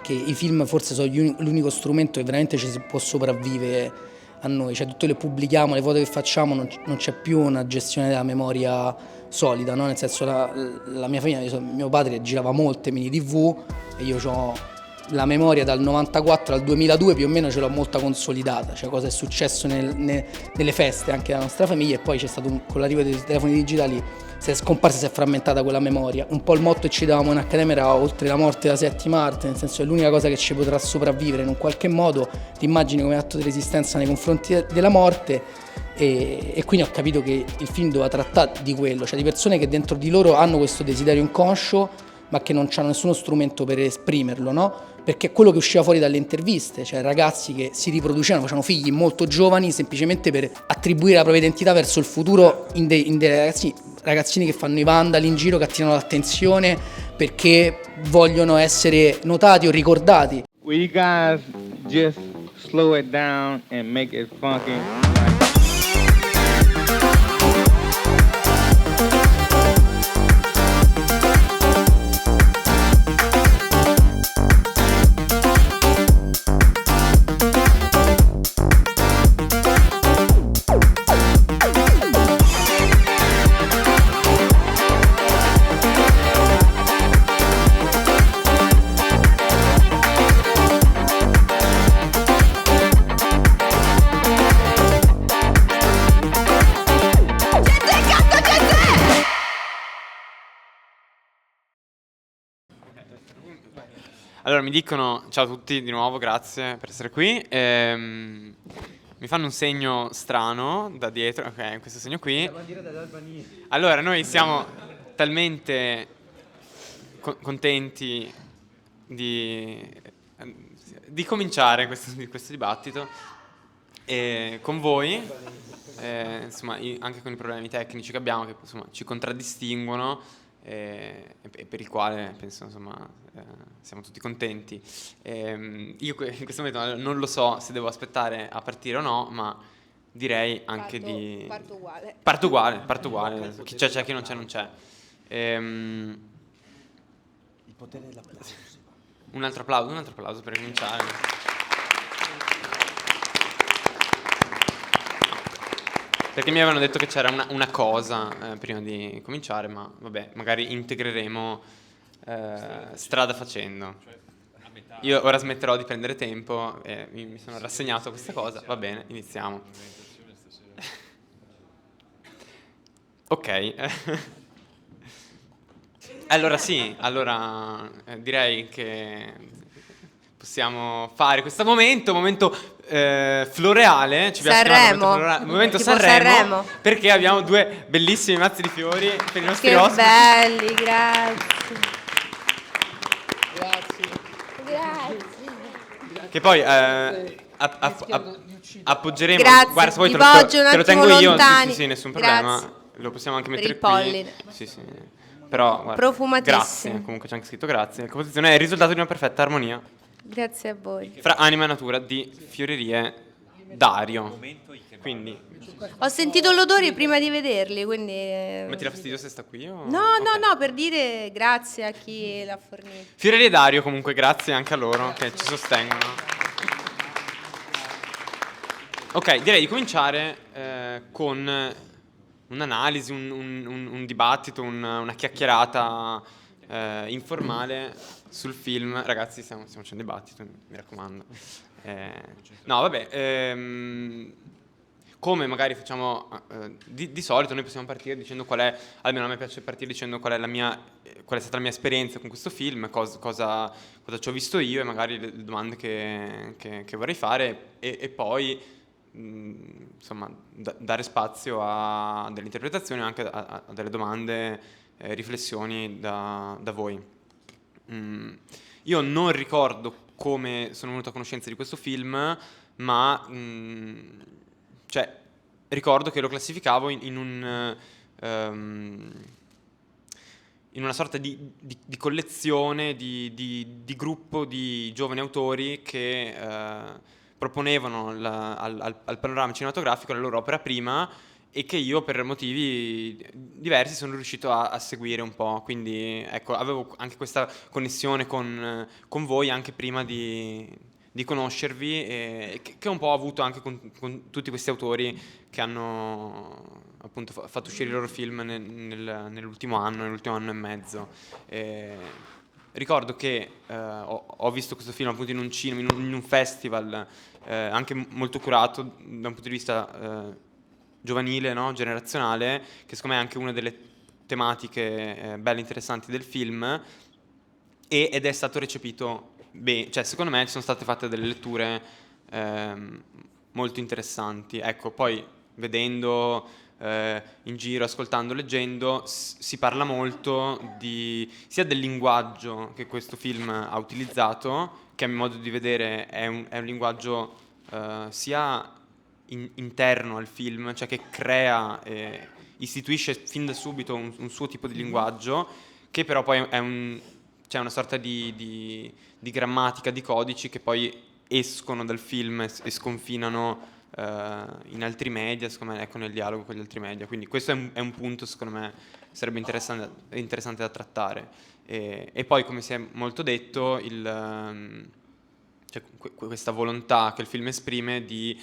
che i film forse sono l'unico strumento che veramente ci si può sopravvivere a noi, cioè tutte le pubblichiamo, le foto che facciamo, non c'è più una gestione della memoria solida, no? Nel senso la mia famiglia, mio padre girava molte mini TV e io ho la memoria dal 94 al 2002 più o meno ce l'ho molta consolidata, cioè cosa è successo nelle feste anche della nostra famiglia, e poi c'è stato con l'arrivo dei telefoni digitali si è frammentata quella memoria. Un po' il motto che ci davamo in accademia era oltre la morte della settima arte, nel senso è l'unica cosa che ci potrà sopravvivere in un qualche modo, ti immagini come atto di resistenza nei confronti della morte, e quindi ho capito che il film doveva trattare di quello, cioè di persone che dentro di loro hanno questo desiderio inconscio ma che non hanno nessuno strumento per esprimerlo, no? Perché è quello che usciva fuori dalle interviste, cioè ragazzi che si riproducevano, facevano figli molto giovani semplicemente per attribuire la propria identità verso il futuro in dei ragazzini che fanno i vandali in giro, che attirano l'attenzione perché vogliono essere notati o ricordati. Will you guys just slow it down and make it funky? Allora, mi dicono, ciao a tutti di nuovo, grazie per essere qui. Mi fanno un segno strano da dietro, ok, questo segno qui. Allora, noi siamo talmente contenti di cominciare questo dibattito con voi, insomma, anche con i problemi tecnici che abbiamo, che insomma ci contraddistinguono. E per il quale penso insomma siamo tutti contenti. Io in questo momento non lo so se devo aspettare a partire o no, ma direi anche parto uguale. Chi c'è, chi non c'è, non c'è. Il potere dell'applauso. Un altro applauso per cominciare. Perché mi avevano detto che c'era una cosa prima di cominciare, ma vabbè, magari integreremo strada facendo. Io ora smetterò di prendere tempo, mi sono rassegnato a questa cosa, va bene, iniziamo. Ok. Allora direi che possiamo fare questo momento floreale, ci piace chiamarlo momento Sanremo, perché abbiamo due bellissimi mazzi di fiori per i nostri ospiti. Che belli, grazie. Che poi appoggeremo. Grazie, guarda, se vuoi te lo tengo io, sì, nessun problema. Grazie. Lo possiamo anche Per mettere il qui. polline. Sì. Però guarda, Profumatissimo. grazie, comunque c'è anche scritto grazie. La composizione è il risultato di una perfetta armonia Grazie a voi. fra anima e natura di Fiorerie Dario. Quindi Ho sentito l'odore prima di vederli, quindi... ma ti dà fastidio se sta qui? O... No, Ok. no, per dire grazie a chi l'ha fornito. Fiorerie Dario, comunque grazie anche a loro che ci sostengono. Ok, direi di cominciare con un'analisi, un dibattito, una chiacchierata informale sul film. Ragazzi, stiamo facendo dibattito, mi raccomando. No, vabbè, come magari facciamo di solito, noi possiamo partire dicendo almeno a me piace partire dicendo qual è stata la mia esperienza con questo film, cosa ci ho visto io e magari le domande che vorrei fare e poi insomma dare spazio a delle interpretazioni, anche a delle domande, riflessioni da voi. Io non ricordo come sono venuto a conoscenza di questo film, ma cioè ricordo che lo classificavo in una sorta di collezione, di gruppo di giovani autori che proponevano al panorama cinematografico la loro opera prima e che io per motivi diversi sono riuscito a seguire un po', quindi ecco, avevo anche questa connessione con voi anche prima di conoscervi, e che un po' ho avuto anche con tutti questi autori che hanno appunto fatto uscire i loro film nell'ultimo anno e mezzo. Ricordo che ho visto questo film appunto in un cinema, in un festival anche molto curato da un punto di vista giovanile, no? Generazionale, che secondo me è anche una delle tematiche belle interessanti del film, ed è stato recepito bene, cioè secondo me ci sono state fatte delle letture molto interessanti. Ecco, poi vedendo in giro, ascoltando, leggendo, si parla molto sia del linguaggio che questo film ha utilizzato, che a mio modo di vedere è un linguaggio sia interno al film, cioè che crea e istituisce fin da subito un suo tipo di linguaggio, che però poi c'è una sorta di grammatica, di codici che poi escono dal film e sconfinano in altri media, secondo me, ecco, nel dialogo con gli altri media. Quindi questo è un punto, secondo me, sarebbe interessante da trattare. E poi, come si è molto detto, cioè, questa volontà che il film esprime di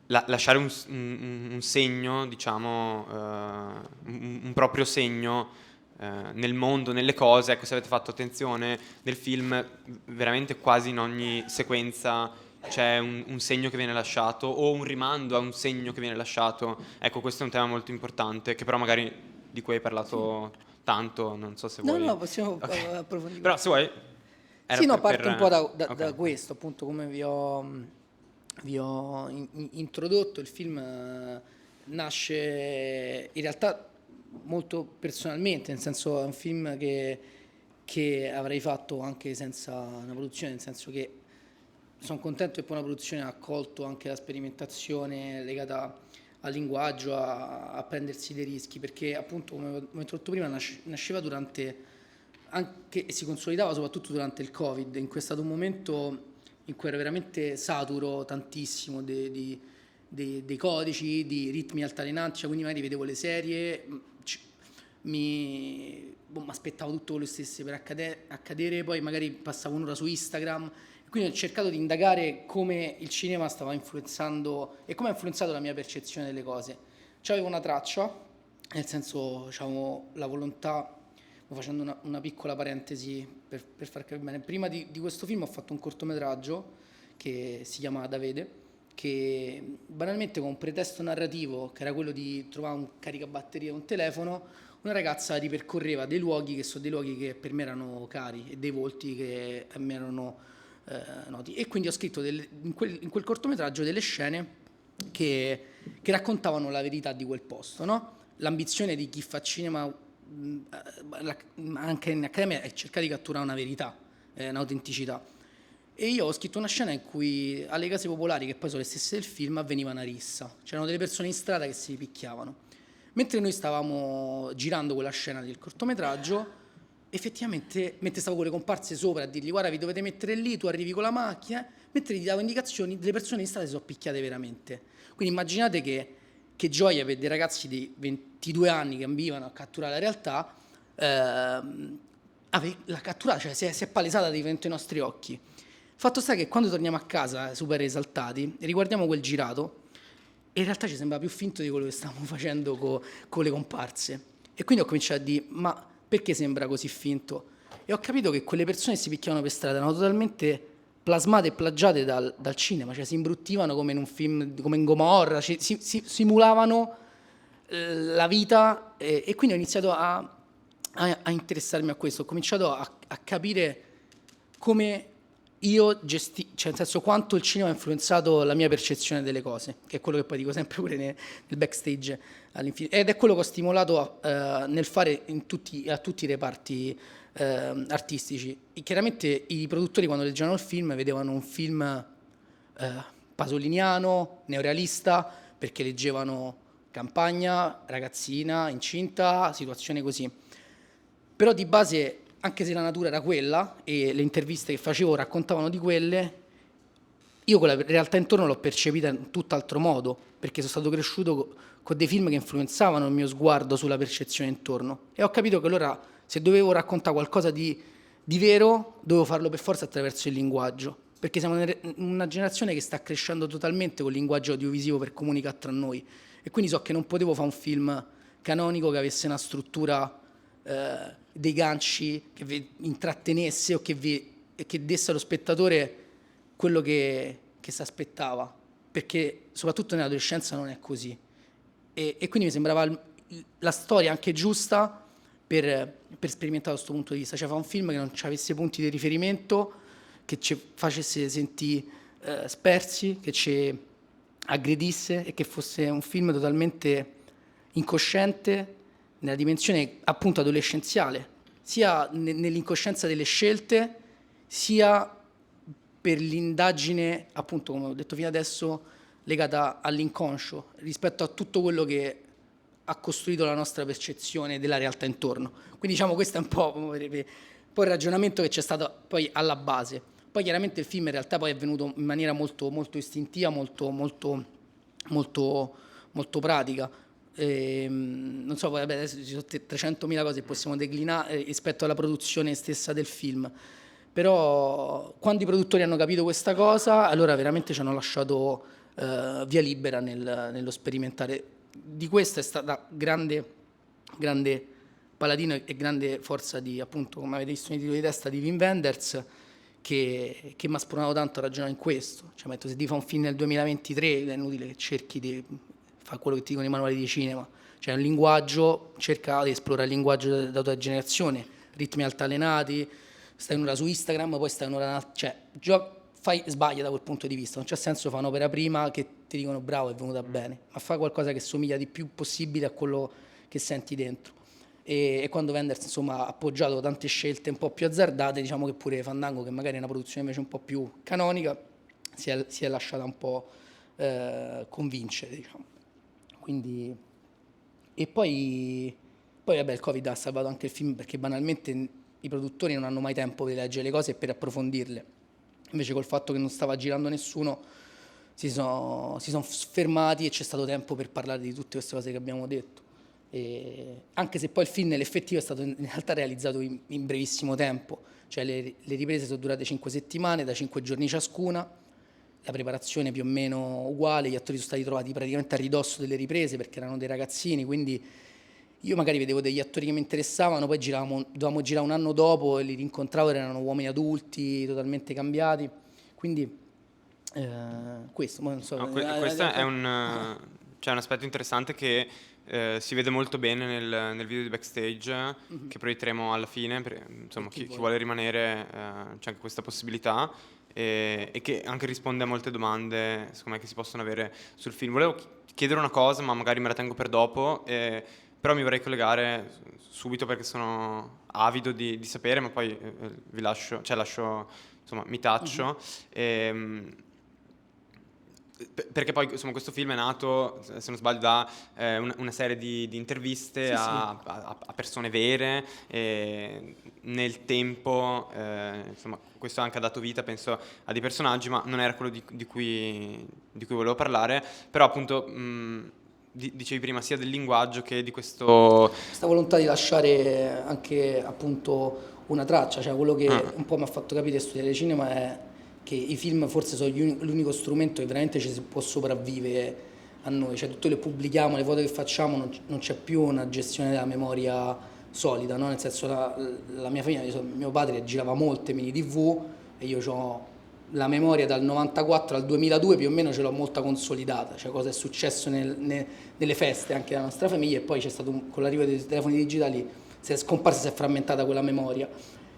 lasciare un segno, diciamo, un proprio segno nel mondo, nelle cose. Ecco, se avete fatto attenzione, nel film veramente quasi in ogni sequenza c'è un segno che viene lasciato, o un rimando a un segno che viene lasciato. Ecco, questo è un tema molto importante, che però magari di cui hai parlato tanto, non so se vuoi. No, possiamo Ok. approfondire. Però se vuoi. Sì, no, parte un po' da ok. questo, appunto, come vi ho introdotto. Il film nasce in realtà molto personalmente, nel senso è un film che avrei fatto anche senza una produzione, nel senso che sono contento che poi una produzione ha accolto anche la sperimentazione legata al linguaggio, a prendersi dei rischi, perché appunto, come ho introdotto prima, nasceva durante, anche, e si consolidava soprattutto durante il Covid, in cui è stato un momento in cui era veramente saturo tantissimo dei codici, di ritmi altalenanti, cioè, quindi magari vedevo le serie, mi aspettavo tutto quello che stesse per accadere, poi magari passavo un'ora su Instagram, quindi ho cercato di indagare come il cinema stava influenzando e come ha influenzato la mia percezione delle cose. C'avevo una traccia, nel senso, diciamo, la volontà, facendo una piccola parentesi per far capire bene. Prima di questo film ho fatto un cortometraggio che si chiama Davide, che banalmente con un pretesto narrativo, che era quello di trovare un caricabatterie di un telefono, una ragazza ripercorreva dei luoghi che sono dei luoghi che per me erano cari e dei volti che a me erano noti. E quindi ho scritto in quel cortometraggio delle scene che raccontavano la verità di quel posto, no? L'ambizione di chi fa cinema anche in accademia è cercare di catturare una verità, un'autenticità. E io ho scritto una scena in cui alle case popolari, che poi sono le stesse del film, avveniva una rissa. C'erano delle persone in strada che si picchiavano. Mentre noi stavamo girando quella scena del cortometraggio, effettivamente, mentre stavo con le comparse sopra a dirgli guarda vi dovete mettere lì, tu arrivi con la macchina, mentre gli davo indicazioni, delle persone in strada si sono picchiate veramente. Quindi immaginate che gioia per dei ragazzi di 22 anni che ambivano a catturare la realtà, la catturata, cioè si è palesata di fronte ai nostri occhi. Fatto sta che quando torniamo a casa super esaltati, riguardiamo quel girato e in realtà ci sembra più finto di quello che stavamo facendo con le comparse. E quindi ho cominciato a dire, ma perché sembra così finto? E ho capito che quelle persone che si picchiavano per strada erano totalmente plasmate e plagiate dal cinema, cioè si imbruttivano come in un film, come in Gomorra, si simulavano la vita, e quindi ho iniziato a interessarmi a questo, ho cominciato a capire come io cioè nel senso quanto il cinema ha influenzato la mia percezione delle cose, che è quello che poi dico sempre pure nel backstage all'infinito, ed è quello che ho stimolato nel fare a tutti i reparti artistici. E chiaramente i produttori quando leggevano il film vedevano un film pasoliniano, neorealista, perché leggevano campagna, ragazzina, incinta, situazione così. Però di base, anche se la natura era quella e le interviste che facevo raccontavano di quelle, io quella realtà intorno l'ho percepita in tutt'altro modo, perché sono stato cresciuto con dei film che influenzavano il mio sguardo sulla percezione intorno, e ho capito che allora se dovevo raccontare qualcosa di vero, dovevo farlo per forza attraverso il linguaggio, perché siamo una generazione che sta crescendo totalmente con il linguaggio audiovisivo per comunicare tra noi, e quindi so che non potevo fare un film canonico che avesse una struttura, dei ganci, che vi intrattenesse o che desse allo spettatore quello che si aspettava, perché soprattutto nell'adolescenza non è così. E quindi mi sembrava la storia anche giusta per sperimentare da questo punto di vista, cioè fare un film che non avesse punti di riferimento, che ci facesse sentire spersi, che ci aggredisse, e che fosse un film totalmente incosciente nella dimensione appunto adolescenziale, sia nell'incoscienza delle scelte, sia per l'indagine, appunto, come ho detto fino adesso, legata all'inconscio, rispetto a tutto quello che ha costruito la nostra percezione della realtà intorno. Quindi diciamo questo è un po' il ragionamento che c'è stato poi alla base. Poi chiaramente il film in realtà poi è venuto in maniera molto, molto istintiva, molto pratica. Non so, poi vabbè, adesso ci sono 300.000 cose che possiamo declinare rispetto alla produzione stessa del film. Però quando i produttori hanno capito questa cosa, allora veramente ci hanno lasciato via libera nello sperimentare. Di questo è stata grande paladino e grande forza di, appunto, come avete visto nei titoli di testa, di Wim Wenders, che mi ha spronato tanto a ragionare in questo. Cioè, se devi fare un film nel 2023 è inutile che cerchi di fare quello che ti dicono i manuali di cinema. Cioè un linguaggio, cerca di esplorare il linguaggio della tua generazione, ritmi altalenati, stai un'ora su Instagram, poi stai un'ora... Cioè, sbaglia da quel punto di vista, non c'è senso fare un'opera prima che ti dicono bravo, è venuta bene, ma fai qualcosa che somiglia di più possibile a quello che senti dentro. E quando Wenders, insomma, ha appoggiato tante scelte un po' più azzardate, diciamo che pure Fandango, che magari è una produzione invece un po' più canonica, si è lasciata un po' convincere, diciamo. Quindi... E poi vabbè, il Covid ha salvato anche il film, perché banalmente i produttori non hanno mai tempo per leggere le cose e per approfondirle. Invece col fatto che non stava girando nessuno si sono fermati e c'è stato tempo per parlare di tutte queste cose che abbiamo detto. E anche se poi il film nell'effettivo è stato in realtà realizzato in brevissimo tempo, cioè le riprese sono durate 5 settimane, da 5 giorni ciascuna, la preparazione più o meno uguale, gli attori sono stati trovati praticamente a ridosso delle riprese perché erano dei ragazzini, quindi io magari vedevo degli attori che mi interessavano, poi dovevamo girare un anno dopo e li rincontravo, erano uomini adulti, totalmente cambiati, quindi questo, non so. No, questo è un aspetto interessante che si vede molto bene nel video di backstage che proietteremo alla fine, insomma chi vuole rimanere c'è anche questa possibilità, e che anche risponde a molte domande secondo me che si possono avere sul film. Volevo chiedere una cosa, ma magari me la tengo per dopo, però mi vorrei collegare subito perché sono avido di sapere, ma poi vi lascio, insomma, mi taccio. Perché poi insomma questo film è nato, se non sbaglio, da una serie di interviste a persone vere, e nel tempo insomma questo anche ha dato vita, penso, a dei personaggi, ma non era quello di cui volevo parlare. Però appunto dicevi prima sia del linguaggio che di questa volontà di lasciare anche appunto una traccia, cioè quello che un po' mi ha fatto capire studiare cinema è che i film forse sono l'unico strumento che veramente ci si può sopravvivere a noi, cioè tutte le pubblichiamo, le foto che facciamo, non c'è più una gestione della memoria solida, no? Nel senso la mia famiglia, mio padre girava molte mini tv e io ho la memoria dal 94 al 2002 più o meno ce l'ho molta consolidata, cioè cosa è successo nelle feste anche della nostra famiglia, e poi c'è stato con l'arrivo dei telefoni digitali si è frammentata quella memoria,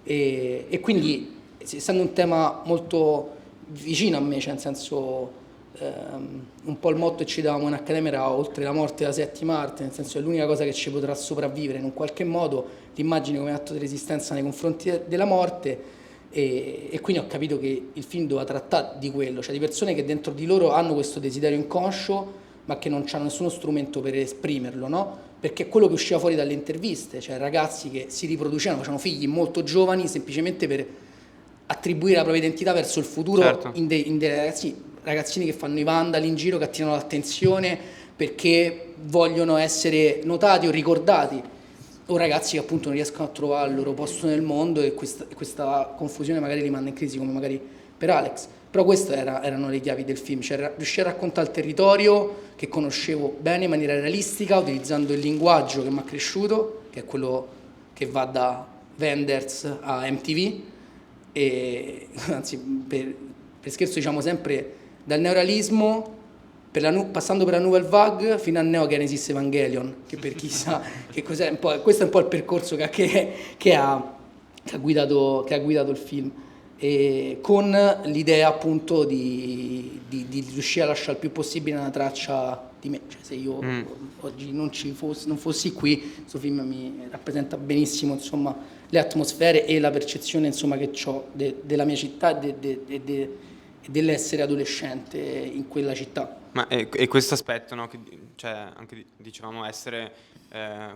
e quindi essendo un tema molto vicino a me, cioè nel senso un po' il motto che ci davamo in accademia era oltre la morte la settima arte, nel senso è l'unica cosa che ci potrà sopravvivere in un qualche modo, l'immagine come atto di resistenza nei confronti della morte, e quindi ho capito che il film doveva trattare di quello, cioè di persone che dentro di loro hanno questo desiderio inconscio ma che non hanno nessuno strumento per esprimerlo, no? Perché è quello che usciva fuori dalle interviste, cioè ragazzi che si riproducevano, facevano figli molto giovani semplicemente per attribuire la propria identità verso il futuro Certo. in dei ragazzini che fanno i vandali in giro, che attirano l'attenzione perché vogliono essere notati o ricordati, o ragazzi che appunto non riescono a trovare il loro posto nel mondo e questa confusione magari li manda in crisi, come magari per Alex. Però queste erano le chiavi del film, cioè riuscire a raccontare il territorio che conoscevo bene in maniera realistica, utilizzando il linguaggio che mi ha cresciuto, che è quello che va da Wenders a MTV, e anzi per scherzo diciamo sempre dal neorealismo passando per la Nouvelle Vague fino al Neo Genesis Evangelion, che per chi sa che cos'è, questo è un po' il percorso che ha guidato il film, e con l'idea appunto di riuscire a lasciare il più possibile una traccia di me. Cioè, se io oggi non fossi qui, questo film mi rappresenta benissimo, insomma, le atmosfere e la percezione, insomma, che ho della mia città e dell'essere adolescente in quella città. Ma e questo aspetto, no, che cioè anche dicevamo essere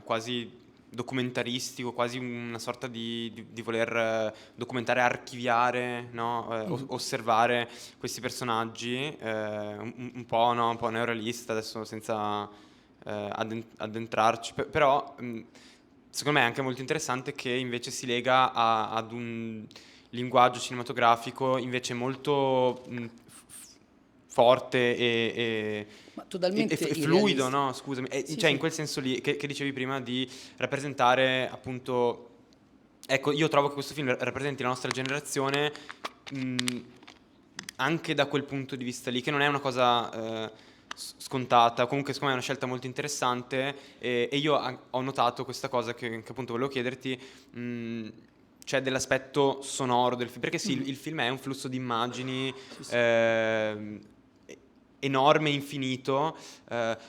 quasi documentaristico, quasi una sorta di voler documentare, archiviare, no? Osservare questi personaggi, un po', no? Un po' neorealista, adesso senza addentrarci, però secondo me è anche molto interessante che invece si lega ad un linguaggio cinematografico invece molto forte Ma totalmente e fluido, irrealista. no? Scusami, Sì, cioè sì. in quel senso lì che dicevi prima di rappresentare appunto, ecco, io trovo che questo film rappresenti la nostra generazione anche da quel punto di vista lì, che non è una cosa scontata, comunque secondo me è una scelta molto interessante, e io ho notato questa cosa che appunto volevo chiederti, cioè dell'aspetto sonoro del film, perché sì, il film è un flusso di immagini enorme, infinito,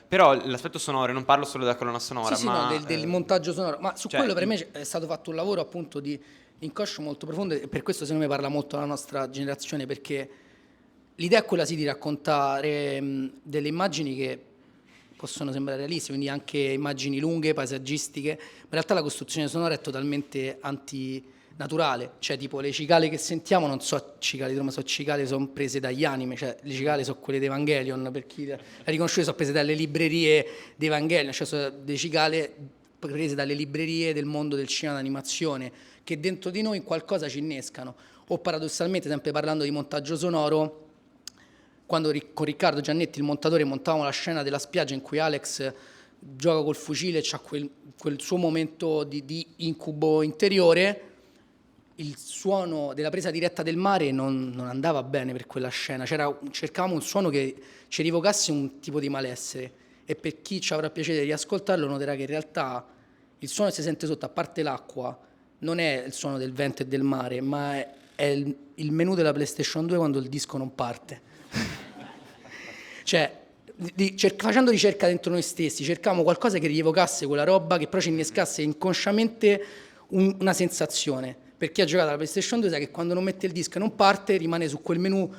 però l'aspetto sonoro, non parlo solo della colonna sonora, Sì, sì, ma no, del montaggio sonoro, ma su cioè, quello per me è stato fatto un lavoro appunto di inconscio molto profondo, e per questo secondo me parla molto alla nostra generazione, perché l'idea è quella sì di raccontare delle immagini che possono sembrare realistiche, quindi anche immagini lunghe, paesaggistiche, ma in realtà la costruzione sonora è totalmente antinaturale, cioè tipo le cicale che sentiamo non so cicale di Roma, so cicale sono prese dagli anime, cioè le cicale sono quelle di Evangelion, per chi le ha riconosciute, sono prese dalle librerie di Evangelion, cioè sono delle cicale prese dalle librerie del mondo del cinema d'animazione, che dentro di noi qualcosa ci innescano. O paradossalmente, sempre parlando di montaggio sonoro, quando con Riccardo Giannetti, il montatore, montavamo la scena della spiaggia in cui Alex gioca col fucile e c'ha quel suo momento di incubo interiore, il suono della presa diretta del mare non andava bene per quella scena, cercavamo un suono che ci rievocasse un tipo di malessere, e per chi ci avrà piacere di riascoltarlo noterà che in realtà il suono che si sente sotto, a parte l'acqua, non è il suono del vento e del mare, ma è il menu della PlayStation 2 quando il disco non parte. Cioè, facendo ricerca dentro noi stessi, cercavamo qualcosa che rievocasse quella roba, che però ci innescasse inconsciamente una sensazione. Per chi ha giocato alla PlayStation 2 sa che quando non mette il disco e non parte, rimane su quel menu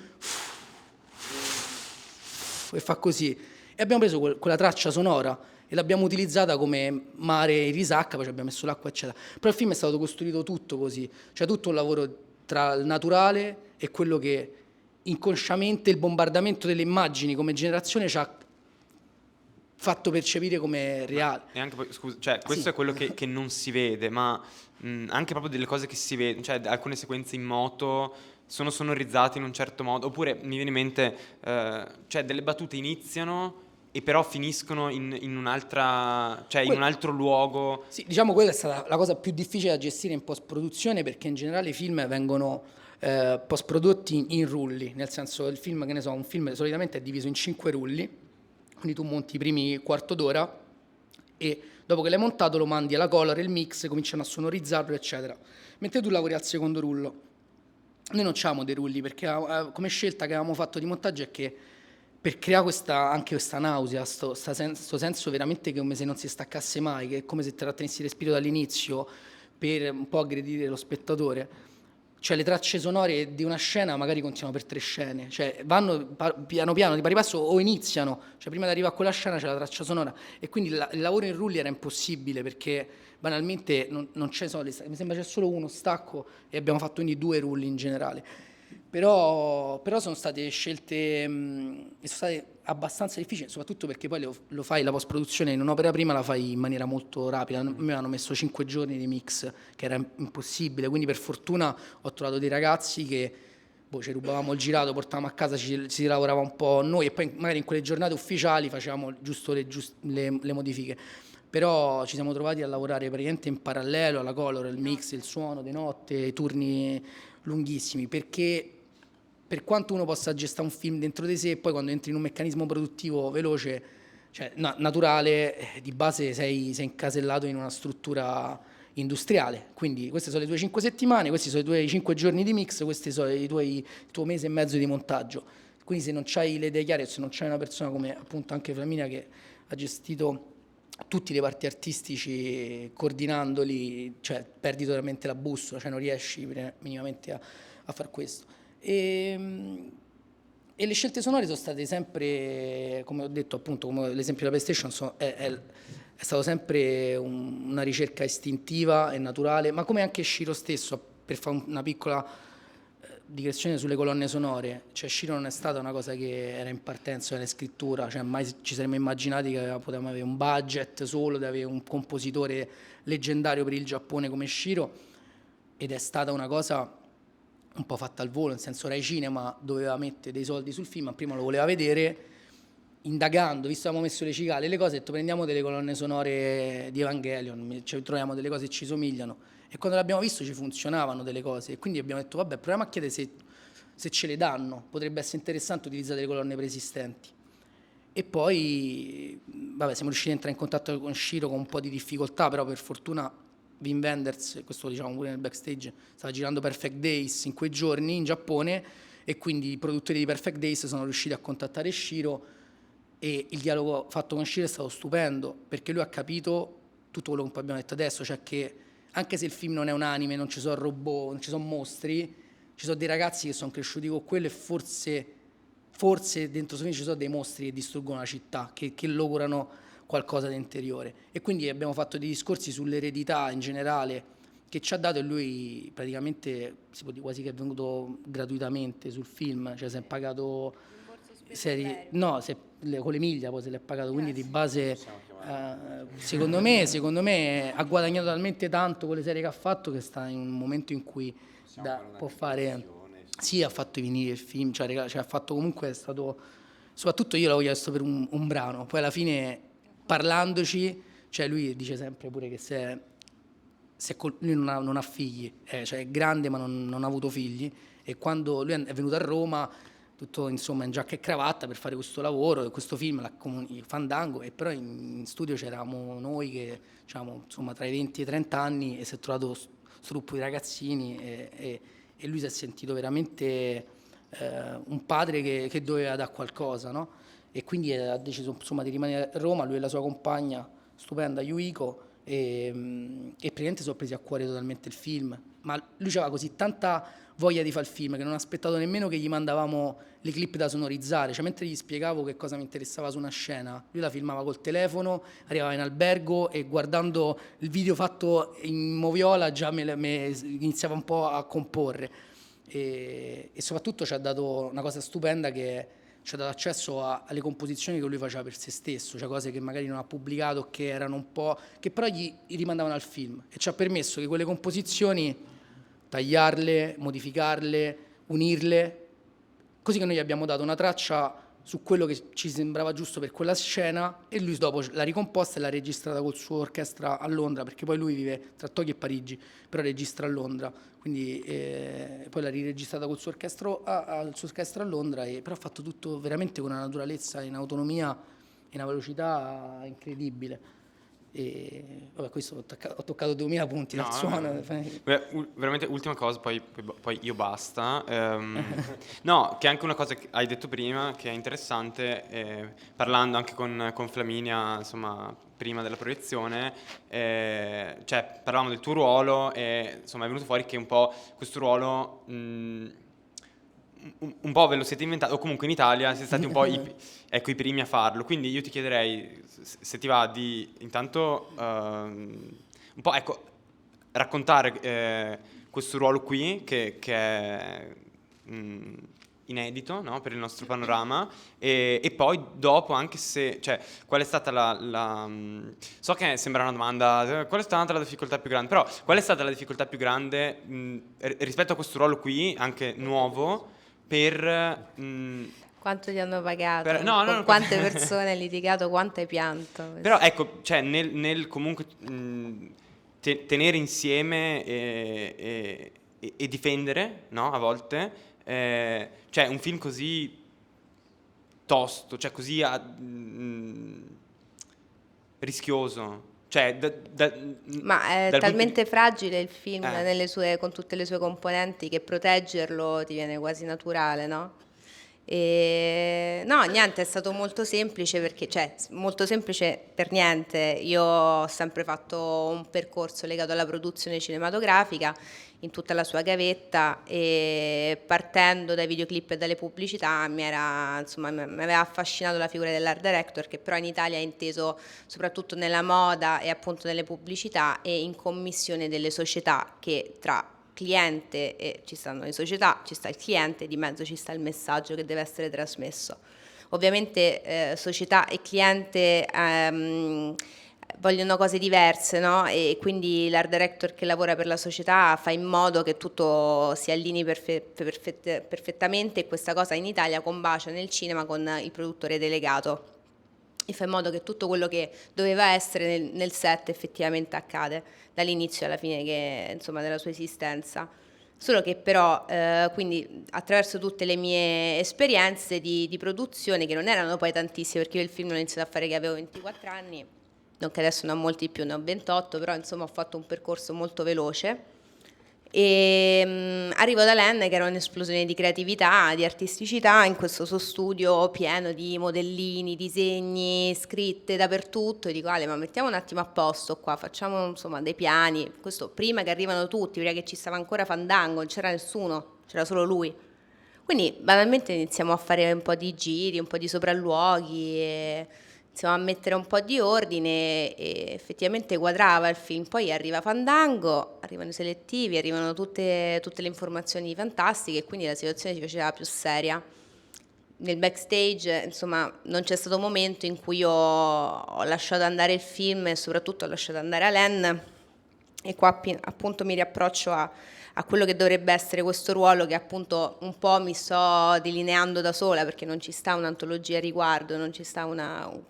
e fa così. E abbiamo preso quella traccia sonora e l'abbiamo utilizzata come mare in risacca, poi ci abbiamo messo l'acqua, eccetera. Però il film è stato costruito tutto così, cioè tutto un lavoro tra il naturale e quello che inconsciamente il bombardamento delle immagini come generazione ci ha fatto percepire come reale. E anche poi, scusa, cioè questo Sì. è quello che non si vede, ma anche proprio delle cose che si vedono, cioè alcune sequenze in moto sono sonorizzate in un certo modo, oppure mi viene in mente, cioè delle battute iniziano e però finiscono in un'altra, cioè in un altro luogo. Sì, diciamo quella è stata la cosa più difficile da gestire in post-produzione, perché in generale i film vengono post-prodotti in rulli, nel senso il film, che ne so, un film solitamente è diviso in 5 rulli, quindi tu monti i primi quarto d'ora e dopo che l'hai montato lo mandi alla color, il mix, cominciano a sonorizzarlo, eccetera. Mentre tu lavori al secondo rullo. Noi non c'avevamo dei rulli, perché come scelta che avevamo fatto di montaggio è che per creare anche questa nausea, sto senso veramente che è come se non si staccasse mai, che è come se trattenessi il respiro dall'inizio per un po' aggredire lo spettatore, cioè le tracce sonore di una scena magari continuano per 3 scene, cioè vanno piano piano di pari passo o iniziano, cioè prima di arrivare a quella scena c'è la traccia sonora e quindi il lavoro in rulli era impossibile perché banalmente non c'è solo, mi sembra c'è solo uno stacco e abbiamo fatto quindi 2 rulli in generale. Però sono state scelte sono state abbastanza difficili, soprattutto perché poi lo fai la post-produzione in un'opera prima, la fai in maniera molto rapida. A me hanno messo 5 giorni di mix, che era impossibile, quindi per fortuna ho trovato dei ragazzi che ci rubavamo il girato, portavamo a casa, ci lavorava un po' noi e poi magari in quelle giornate ufficiali facevamo giusto le modifiche. Però ci siamo trovati a lavorare praticamente in parallelo alla color, il mix, il suono, di notte, i turni lunghissimi, perché per quanto uno possa gestire un film dentro di sé, poi quando entri in un meccanismo produttivo veloce, cioè naturale, di base sei incasellato in una struttura industriale. Quindi queste sono le tue 5 settimane, questi sono i tuoi 5 giorni di mix, questi sono il tuo mese e mezzo di montaggio. Quindi se non c'hai le idee chiare, se non c'hai una persona come appunto anche Flaminia che ha gestito tutti i reparti artistici coordinandoli, cioè perdi totalmente la bussola, cioè non riesci minimamente a far questo. E le scelte sonore sono state sempre, come ho detto appunto, come l'esempio della PlayStation, è stato sempre una ricerca istintiva e naturale, ma come anche Shiro stesso, per fare una piccola digressione sulle colonne sonore, cioè Shiro non è stata una cosa che era in partenza nella scrittura, cioè mai ci saremmo immaginati che potevamo avere un budget solo di avere un compositore leggendario per il Giappone come Shiro, ed è stata una cosa un po' fatta al volo, nel senso Rai Cinema doveva mettere dei soldi sul film, ma prima lo voleva vedere, indagando, visto che avevamo messo le cicale, le cose, ho detto prendiamo delle colonne sonore di Evangelion, ci troviamo delle cose che ci somigliano, e quando l'abbiamo visto ci funzionavano delle cose, e quindi abbiamo detto vabbè, proviamo a chiedere se ce le danno, potrebbe essere interessante utilizzare delle colonne preesistenti. E poi vabbè, siamo riusciti a entrare in contatto con Shiro con un po' di difficoltà, però per fortuna Wim Wenders, questo lo diciamo pure nel backstage, stava girando Perfect Days in quei giorni in Giappone, e quindi i produttori di Perfect Days sono riusciti a contattare Shiro, e il dialogo fatto con Shiro è stato stupendo, perché lui ha capito tutto quello che poi abbiamo detto adesso, cioè che anche se il film non è un anime, non ci sono robot, non ci sono mostri, ci sono dei ragazzi che sono cresciuti con quello, e forse dentro di noi ci sono dei mostri che distruggono la città, che logorano qualcosa di interiore. E quindi abbiamo fatto dei discorsi sull'eredità in generale che ci ha dato, e lui praticamente si può dire quasi che è venuto gratuitamente sul film, cioè si è pagato con l'Emilia poi se l'è pagato, quindi di base secondo me ha guadagnato talmente tanto con le serie che ha fatto che sta in un momento in cui può fare, sì, ha fatto i vinili del film, cioè ha fatto, comunque è stato, soprattutto io l'avevo chiesto per un brano, poi alla fine parlandoci, cioè lui dice sempre pure che lui non ha figli, cioè è grande ma non ha avuto figli, e quando lui è venuto a Roma tutto insomma in giacca e cravatta per fare questo lavoro, questo film, il Fandango, e però in studio c'eravamo noi che diciamo, insomma tra i 20 e i 30 anni, e si è trovato questo gruppo di ragazzini, e lui si è sentito veramente un padre che doveva dare qualcosa, no? E quindi ha deciso insomma di rimanere a Roma, lui e la sua compagna stupenda Yuiko, e praticamente sono presi a cuore totalmente il film, ma lui aveva così tanta voglia di fare il film che non ha aspettato nemmeno che gli mandavamo le clip da sonorizzare, cioè mentre gli spiegavo che cosa mi interessava su una scena, lui la filmava col telefono, arrivava in albergo e guardando il video fatto in moviola già iniziava un po' a comporre, e soprattutto ci ha dato una cosa stupenda, che ci ha dato accesso alle composizioni che lui faceva per se stesso, cioè cose che magari non ha pubblicato, che erano un po', che però gli rimandavano al film, e ci ha permesso che quelle composizioni tagliarle, modificarle, unirle, così che noi gli abbiamo dato una traccia su quello che ci sembrava giusto per quella scena, e lui dopo l'ha ricomposta e l'ha registrata col suo orchestra a Londra, perché poi lui vive tra Tokyo e Parigi, però registra a Londra, quindi poi l'ha riregistrata col suo orchestra a Londra, però ha fatto tutto veramente con una naturalezza, in autonomia e una velocità incredibile. E vabbè, questo ho toccato 2000 punti dal suono. Veramente ultima cosa, poi io basta. No, che è anche una cosa che hai detto prima, che è interessante, parlando anche con Flaminia, insomma, prima della proiezione, cioè parlavamo del tuo ruolo e insomma è venuto fuori che un po' questo ruolo un po' ve lo siete inventato, o comunque in Italia siete stati un po' i primi a farlo, quindi io ti chiederei se ti va di intanto un po' ecco, raccontare questo ruolo qui che è inedito, no, per il nostro panorama e poi dopo anche se, cioè, qual è stata so che sembra una domanda, qual è stata la difficoltà più grande, però qual è stata la difficoltà più grande rispetto a questo ruolo qui, anche nuovo, per Quanto ti hanno pagato? no, Con no, quante persone hai litigato? Quanto hai pianto? però ecco, cioè nel comunque tenere insieme e difendere, no, a volte, cioè un film così tosto, cioè così rischioso, cioè Ma è dal punto talmente fragile il film Eh. con tutte le sue componenti che proteggerlo ti viene quasi naturale, no? E no, niente, è stato molto semplice perché, cioè, molto semplice per niente. Io ho sempre fatto un percorso legato alla produzione cinematografica in tutta la sua gavetta e partendo dai videoclip e dalle pubblicità insomma, mi aveva affascinato la figura dell'art director, che però in Italia è inteso soprattutto nella moda e appunto nelle pubblicità e in commissione delle società che tra cliente e ci stanno le società, ci sta il cliente, di mezzo ci sta il messaggio che deve essere trasmesso. Ovviamente società e cliente vogliono cose diverse, no? E quindi l'art director che lavora per la società fa in modo che tutto si allinei perfettamente e questa cosa in Italia combacia nel cinema con il produttore delegato e fa in modo che tutto quello che doveva essere nel set effettivamente accade dall'inizio alla fine insomma, della sua esistenza. Solo che però, quindi attraverso tutte le mie esperienze di produzione, che non erano poi tantissime, perché io il film l'ho iniziato a fare che avevo 24 anni, non che adesso ne ho molti più, ne ho 28, però insomma ho fatto un percorso molto veloce. E arrivo da Len, che era un'esplosione di creatività, di artisticità, in questo suo studio pieno di modellini, disegni, scritte dappertutto, e dico Ale, ma mettiamo un attimo a posto qua, facciamo insomma dei piani, questo prima che arrivano tutti, prima che ci stava ancora Fandango, non c'era nessuno, c'era solo lui. Quindi banalmente iniziamo a fare un po' di giri, un po' di sopralluoghi e iniziamo a mettere un po' di ordine e effettivamente quadrava il film. Poi arriva Fandango, arrivano i selettivi, arrivano tutte le informazioni fantastiche e quindi la situazione si faceva più seria. Nel backstage, insomma, non c'è stato un momento in cui io ho lasciato andare il film e soprattutto ho lasciato andare Alain, e qua appunto mi riapproccio a quello che dovrebbe essere questo ruolo che appunto un po' mi sto delineando da sola, perché non ci sta un'antologia a riguardo, non ci sta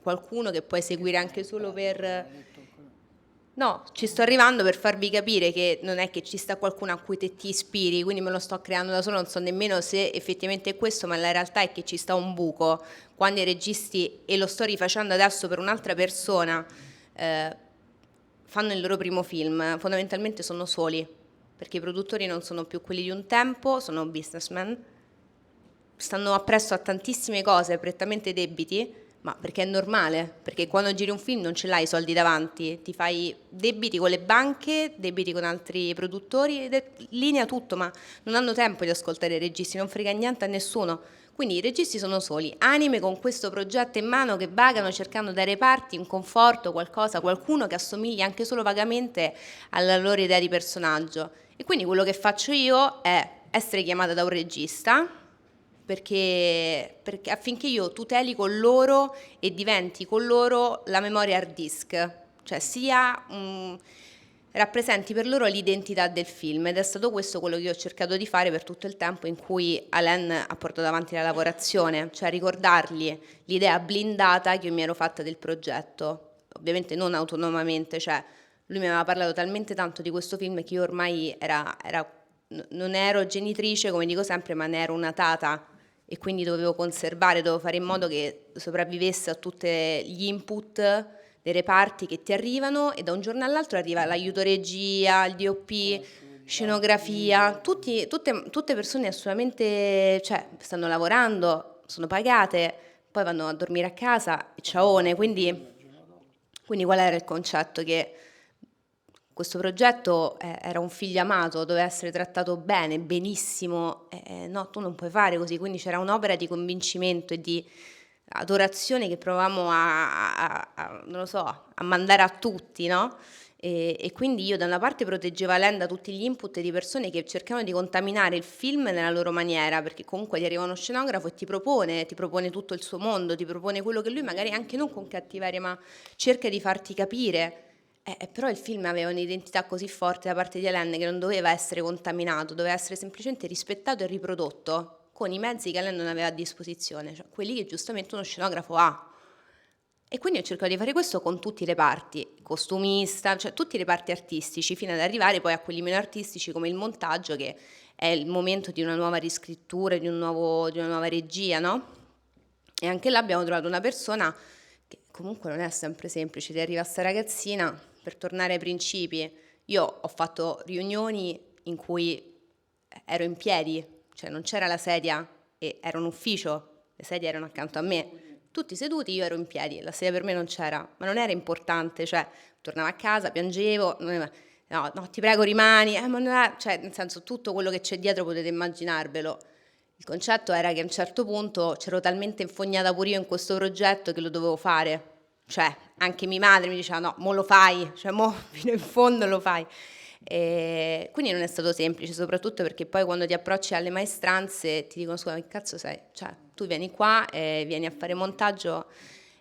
qualcuno che puoi seguire anche solo per... No, ci sto arrivando per farvi capire che non è che ci sta qualcuno a cui te ti ispiri, quindi me lo sto creando da solo, non so nemmeno se effettivamente è questo, ma la realtà è che ci sta un buco. Quando i registi, e lo sto rifacendo adesso per un'altra persona, fanno il loro primo film, fondamentalmente sono soli, perché i produttori non sono più quelli di un tempo, sono businessmen, stanno appresso a tantissime cose, prettamente debiti, ma perché è normale, perché quando giri un film non ce l'hai i soldi davanti, ti fai debiti con le banche, debiti con altri produttori, linea tutto, ma non hanno tempo di ascoltare i registi, non frega niente a nessuno. Quindi i registi sono soli, anime con questo progetto in mano che vagano cercando dai reparti un conforto, qualcosa, qualcuno che assomiglia anche solo vagamente alla loro idea di personaggio. E quindi quello che faccio io è essere chiamata da un regista perché affinché io tuteli con loro e diventi con loro la memoria hard disk, cioè rappresenti per loro l'identità del film, ed è stato questo quello che io ho cercato di fare per tutto il tempo in cui Alain ha portato avanti la lavorazione, cioè ricordargli l'idea blindata che io mi ero fatta del progetto, ovviamente non autonomamente, cioè lui mi aveva parlato talmente tanto di questo film che io ormai non ero genitrice, come dico sempre, ma ne ero una tata, e quindi dovevo fare in modo che sopravvivesse a tutti gli input dei reparti che ti arrivano, e da un giorno all'altro arriva l'aiuto regia, il DOP, scenografia, tutte persone assolutamente, cioè stanno lavorando, sono pagate, poi vanno a dormire a casa e ciaone, quindi Quindi qual era il concetto? Che questo progetto era un figlio amato, doveva essere trattato bene, benissimo, no, tu non puoi fare così, quindi c'era un'opera di convincimento e di adorazione che provavamo non lo so, a mandare a tutti, no? E quindi io da una parte proteggevo Alain da tutti gli input di persone che cercavano di contaminare il film nella loro maniera, perché comunque ti arriva uno scenografo e ti propone tutto il suo mondo, ti propone quello che lui magari anche non con cattiveria, ma cerca di farti capire. Però il film aveva un'identità così forte da parte di Alain che non doveva essere contaminato, doveva essere semplicemente rispettato e riprodotto con i mezzi che Alain non aveva a disposizione, cioè quelli che giustamente uno scenografo ha. E quindi ho cercato di fare questo con tutti i reparti, costumista, cioè tutti i reparti artistici, fino ad arrivare poi a quelli meno artistici come il montaggio, che è il momento di una nuova riscrittura, di una nuova regia, no? E anche là abbiamo trovato una persona che comunque non è sempre semplice, ti arriva sta ragazzina, per tornare ai principi, io ho fatto riunioni in cui ero in piedi, cioè non c'era la sedia e era un ufficio, le sedie erano accanto a me, tutti seduti, io ero in piedi, la sedia per me non c'era, ma non era importante, cioè tornavo a casa, piangevo, no, ti prego rimani, ma non era, cioè nel senso tutto quello che c'è dietro potete immaginarvelo. Il concetto era che a un certo punto c'ero talmente infognata pure io in questo progetto che lo dovevo fare, cioè anche mia madre mi diceva no, mo lo fai, cioè mo fino in fondo lo fai. E quindi non è stato semplice, soprattutto perché poi quando ti approcci alle maestranze ti dicono scusa, che cazzo sei? Cioè tu vieni qua e vieni a fare montaggio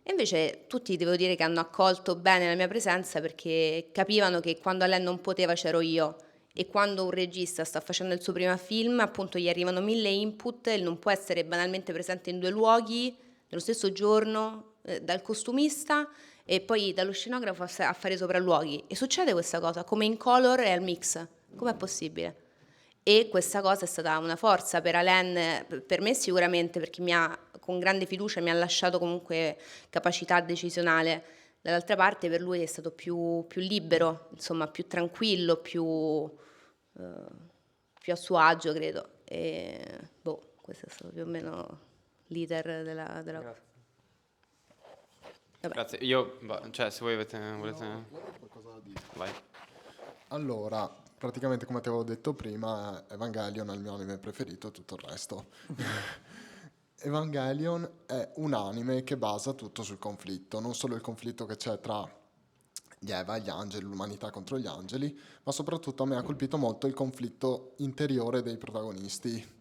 e invece tutti devo dire che hanno accolto bene la mia presenza perché capivano che quando a lei non poteva c'ero io e quando un regista sta facendo il suo primo film appunto gli arrivano 1000 input e non può essere banalmente presente in 2 luoghi nello stesso giorno dal costumista e poi dallo scenografo a fare sopralluoghi. E succede questa cosa, come in Color e al Mix. Com'è possibile? E questa cosa è stata una forza per Alain, per me sicuramente, perché con grande fiducia mi ha lasciato comunque capacità decisionale. Dall'altra parte per lui è stato più libero, insomma, più tranquillo, più a suo agio, credo. E questo è stato più o meno l'iter della... Vabbè. Grazie, io, cioè se voi volete... Avrei qualcosa da dire. Vai. Allora, praticamente come ti avevo detto prima, Evangelion è il mio anime preferito e tutto il resto. Evangelion è un anime che basa tutto sul conflitto, non solo il conflitto che c'è tra gli Eva e gli angeli, l'umanità contro gli angeli, ma soprattutto a me ha colpito molto il conflitto interiore dei protagonisti.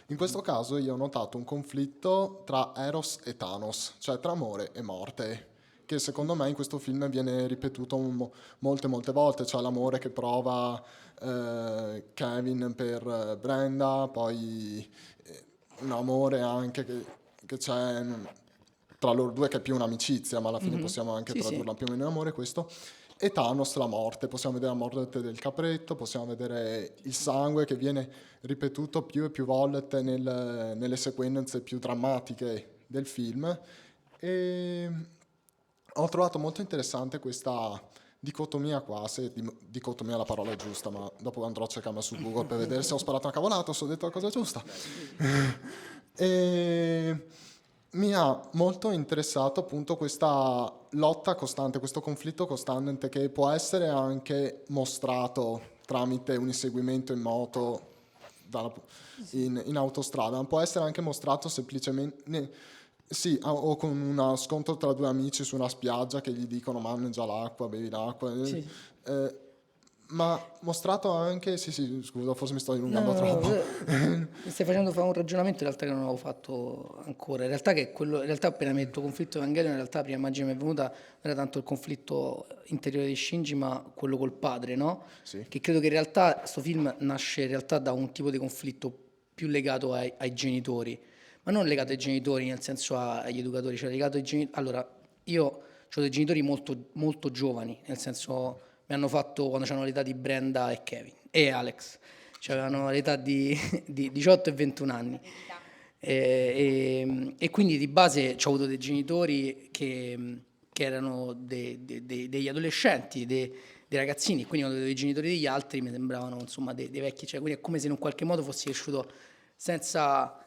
In questo caso io ho notato un conflitto tra Eros e Thanos, cioè tra amore e morte, che secondo me in questo film viene ripetuto molte volte, cioè l'amore che prova Kevin per Brenda, poi un amore anche che c'è tra loro due che è più un'amicizia, ma alla fine possiamo anche Sì, tradurla sì. più o meno in amore questo. E Thanos la morte, possiamo vedere la morte del capretto, possiamo vedere il sangue che viene ripetuto più e più volte nelle sequenze più drammatiche del film. E ho trovato molto interessante questa dicotomia qua, se dicotomia è la parola è giusta, ma dopo andrò a cercarla su Google per vedere se ho sparato una cavolata o se ho detto la cosa giusta. E mi ha molto interessato appunto questa lotta costante, questo conflitto costante che può essere anche mostrato tramite un inseguimento in moto in autostrada, ma può essere anche mostrato semplicemente, sì, o con uno scontro tra due amici su una spiaggia che gli dicono mangia l'acqua, bevi l'acqua. Sì. Ma mostrato anche, sì, scusa, forse mi sto dilungando No, troppo. mi stai facendo fare un ragionamento in realtà che non avevo fatto ancora. In realtà, in realtà appena mi hai detto conflitto Evangelion, in realtà la prima immagine che mi è venuta non era tanto il conflitto interiore di Shinji, ma quello col padre, no? Sì. Che credo che in realtà questo film nasce in realtà da un tipo di conflitto più legato ai genitori, ma non legato ai genitori nel senso agli educatori, cioè legato ai genitori. Allora, io ho dei genitori molto, molto giovani, nel senso mi hanno fatto quando c'erano l'età di Brenda e Kevin e Alex, cioè avevano l'età di 18 e 21 anni. E quindi di base ho avuto dei genitori che erano degli adolescenti, dei ragazzini, quindi quando vedevo i genitori degli altri mi sembravano insomma dei vecchi, cioè, quindi è come se in un qualche modo fossi cresciuto senza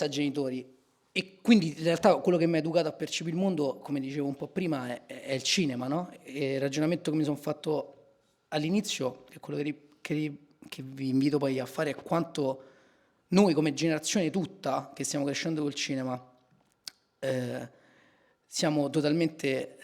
genitori. E quindi in realtà quello che mi ha educato a percepire il mondo, come dicevo un po' prima, è il cinema, no? E il ragionamento che mi sono fatto all'inizio, che è quello che vi invito poi a fare, è quanto noi come generazione tutta che stiamo crescendo col cinema eh, siamo totalmente,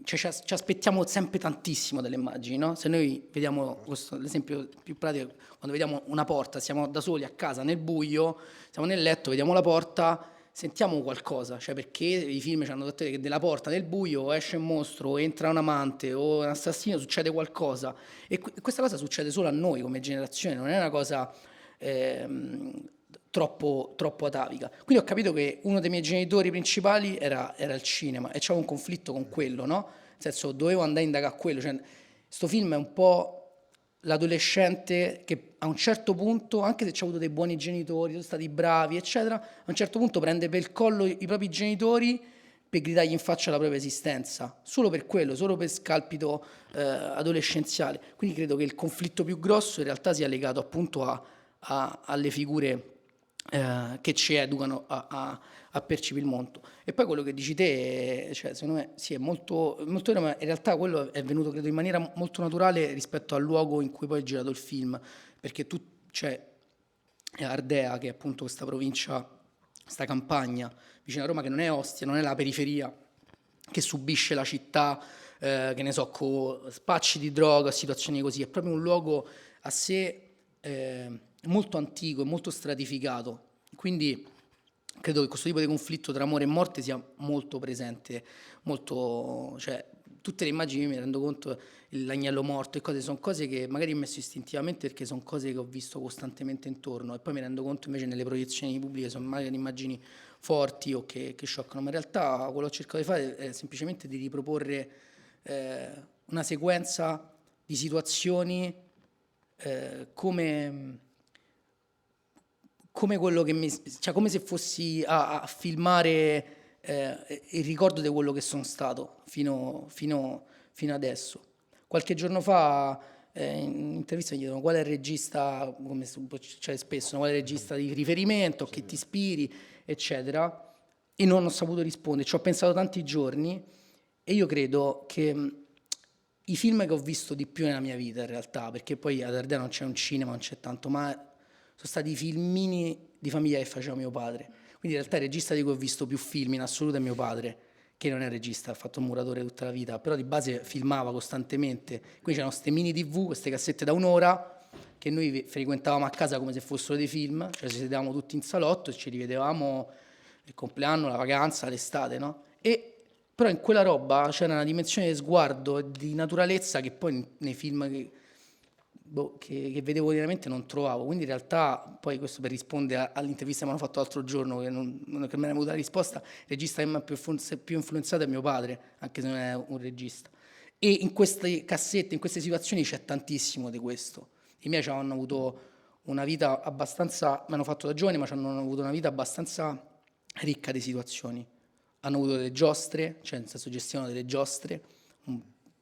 cioè ci aspettiamo sempre tantissimo delle immagini, no? Se noi vediamo l'esempio più pratico, quando vediamo una porta, siamo da soli a casa nel buio, siamo nel letto, vediamo la porta, sentiamo qualcosa, cioè perché i film ci hanno detto che della porta nel buio esce un mostro, o entra un amante o un assassino, succede qualcosa. E questa cosa succede solo a noi come generazione, non è una cosa ehm, troppo atavica. Quindi ho capito che uno dei miei genitori principali era il cinema e c'avevo un conflitto con quello, no? Nel senso, dovevo andare a indagare a quello. Cioè, sto film è un po' l'adolescente che a un certo punto, anche se ci ha avuto dei buoni genitori, sono stati bravi, eccetera, a un certo punto prende per il collo i propri genitori per gridargli in faccia la propria esistenza, solo per quello, solo per scalpito adolescenziale. Quindi credo che il conflitto più grosso in realtà sia legato appunto alle figure che ci educano a percepire il mondo. E poi quello che dici te, cioè, secondo me sì, è molto vero, ma in realtà quello è venuto credo in maniera molto naturale rispetto al luogo in cui poi è girato il film, perché tu c'è Ardea, che è appunto questa provincia, questa campagna vicino a Roma, che non è Ostia, non è la periferia, che subisce la città, che ne so, con spacci di droga, situazioni così, è proprio un luogo a sé molto antico e molto stratificato. Quindi credo che questo tipo di conflitto tra amore e morte sia molto presente, molto, cioè, tutte le immagini mi rendo conto, l'agnello morto e cose, sono cose che magari ho messo istintivamente perché sono cose che ho visto costantemente intorno e poi mi rendo conto invece nelle proiezioni pubbliche sono magari immagini forti o che scioccano, ma in realtà quello che ho cercato di fare è semplicemente di riproporre una sequenza di situazioni come quello che cioè come se fossi a filmare il ricordo di quello che sono stato fino adesso. Qualche giorno fa in intervista mi chiedono qual è il regista, come c'è spesso, no? Qual è il regista di riferimento, a chi ti ispiri, eccetera. E non ho saputo rispondere, ci ho pensato tanti giorni e io credo che i film che ho visto di più nella mia vita in realtà, perché poi ad Ardea non c'è un cinema, non c'è tanto, ma sono stati i filmini di famiglia che faceva mio padre. Quindi in realtà il regista di cui ho visto più film in assoluto è mio padre, che non è regista, ha fatto un muratore tutta la vita, però di base filmava costantemente. Quindi c'erano queste mini TV, queste cassette da un'ora, che noi frequentavamo a casa come se fossero dei film, cioè ci sedevamo tutti in salotto e ci rivedevamo il compleanno, la vacanza, l'estate, no? E però in quella roba c'era una dimensione di sguardo e di naturalezza che poi nei film che vedevo quotidianamente non trovavo. Quindi in realtà, poi questo per rispondere all'intervista che mi hanno fatto l'altro giorno, che me ne è avuta la risposta, il regista che mi ha più influenzato è mio padre, anche se non è un regista. E in queste cassette, in queste situazioni c'è tantissimo di questo. I miei hanno avuto una vita abbastanza, mi hanno fatto da giovani, ma hanno avuto una vita abbastanza ricca di situazioni. Hanno avuto delle giostre, cioè nel senso gestivano delle giostre,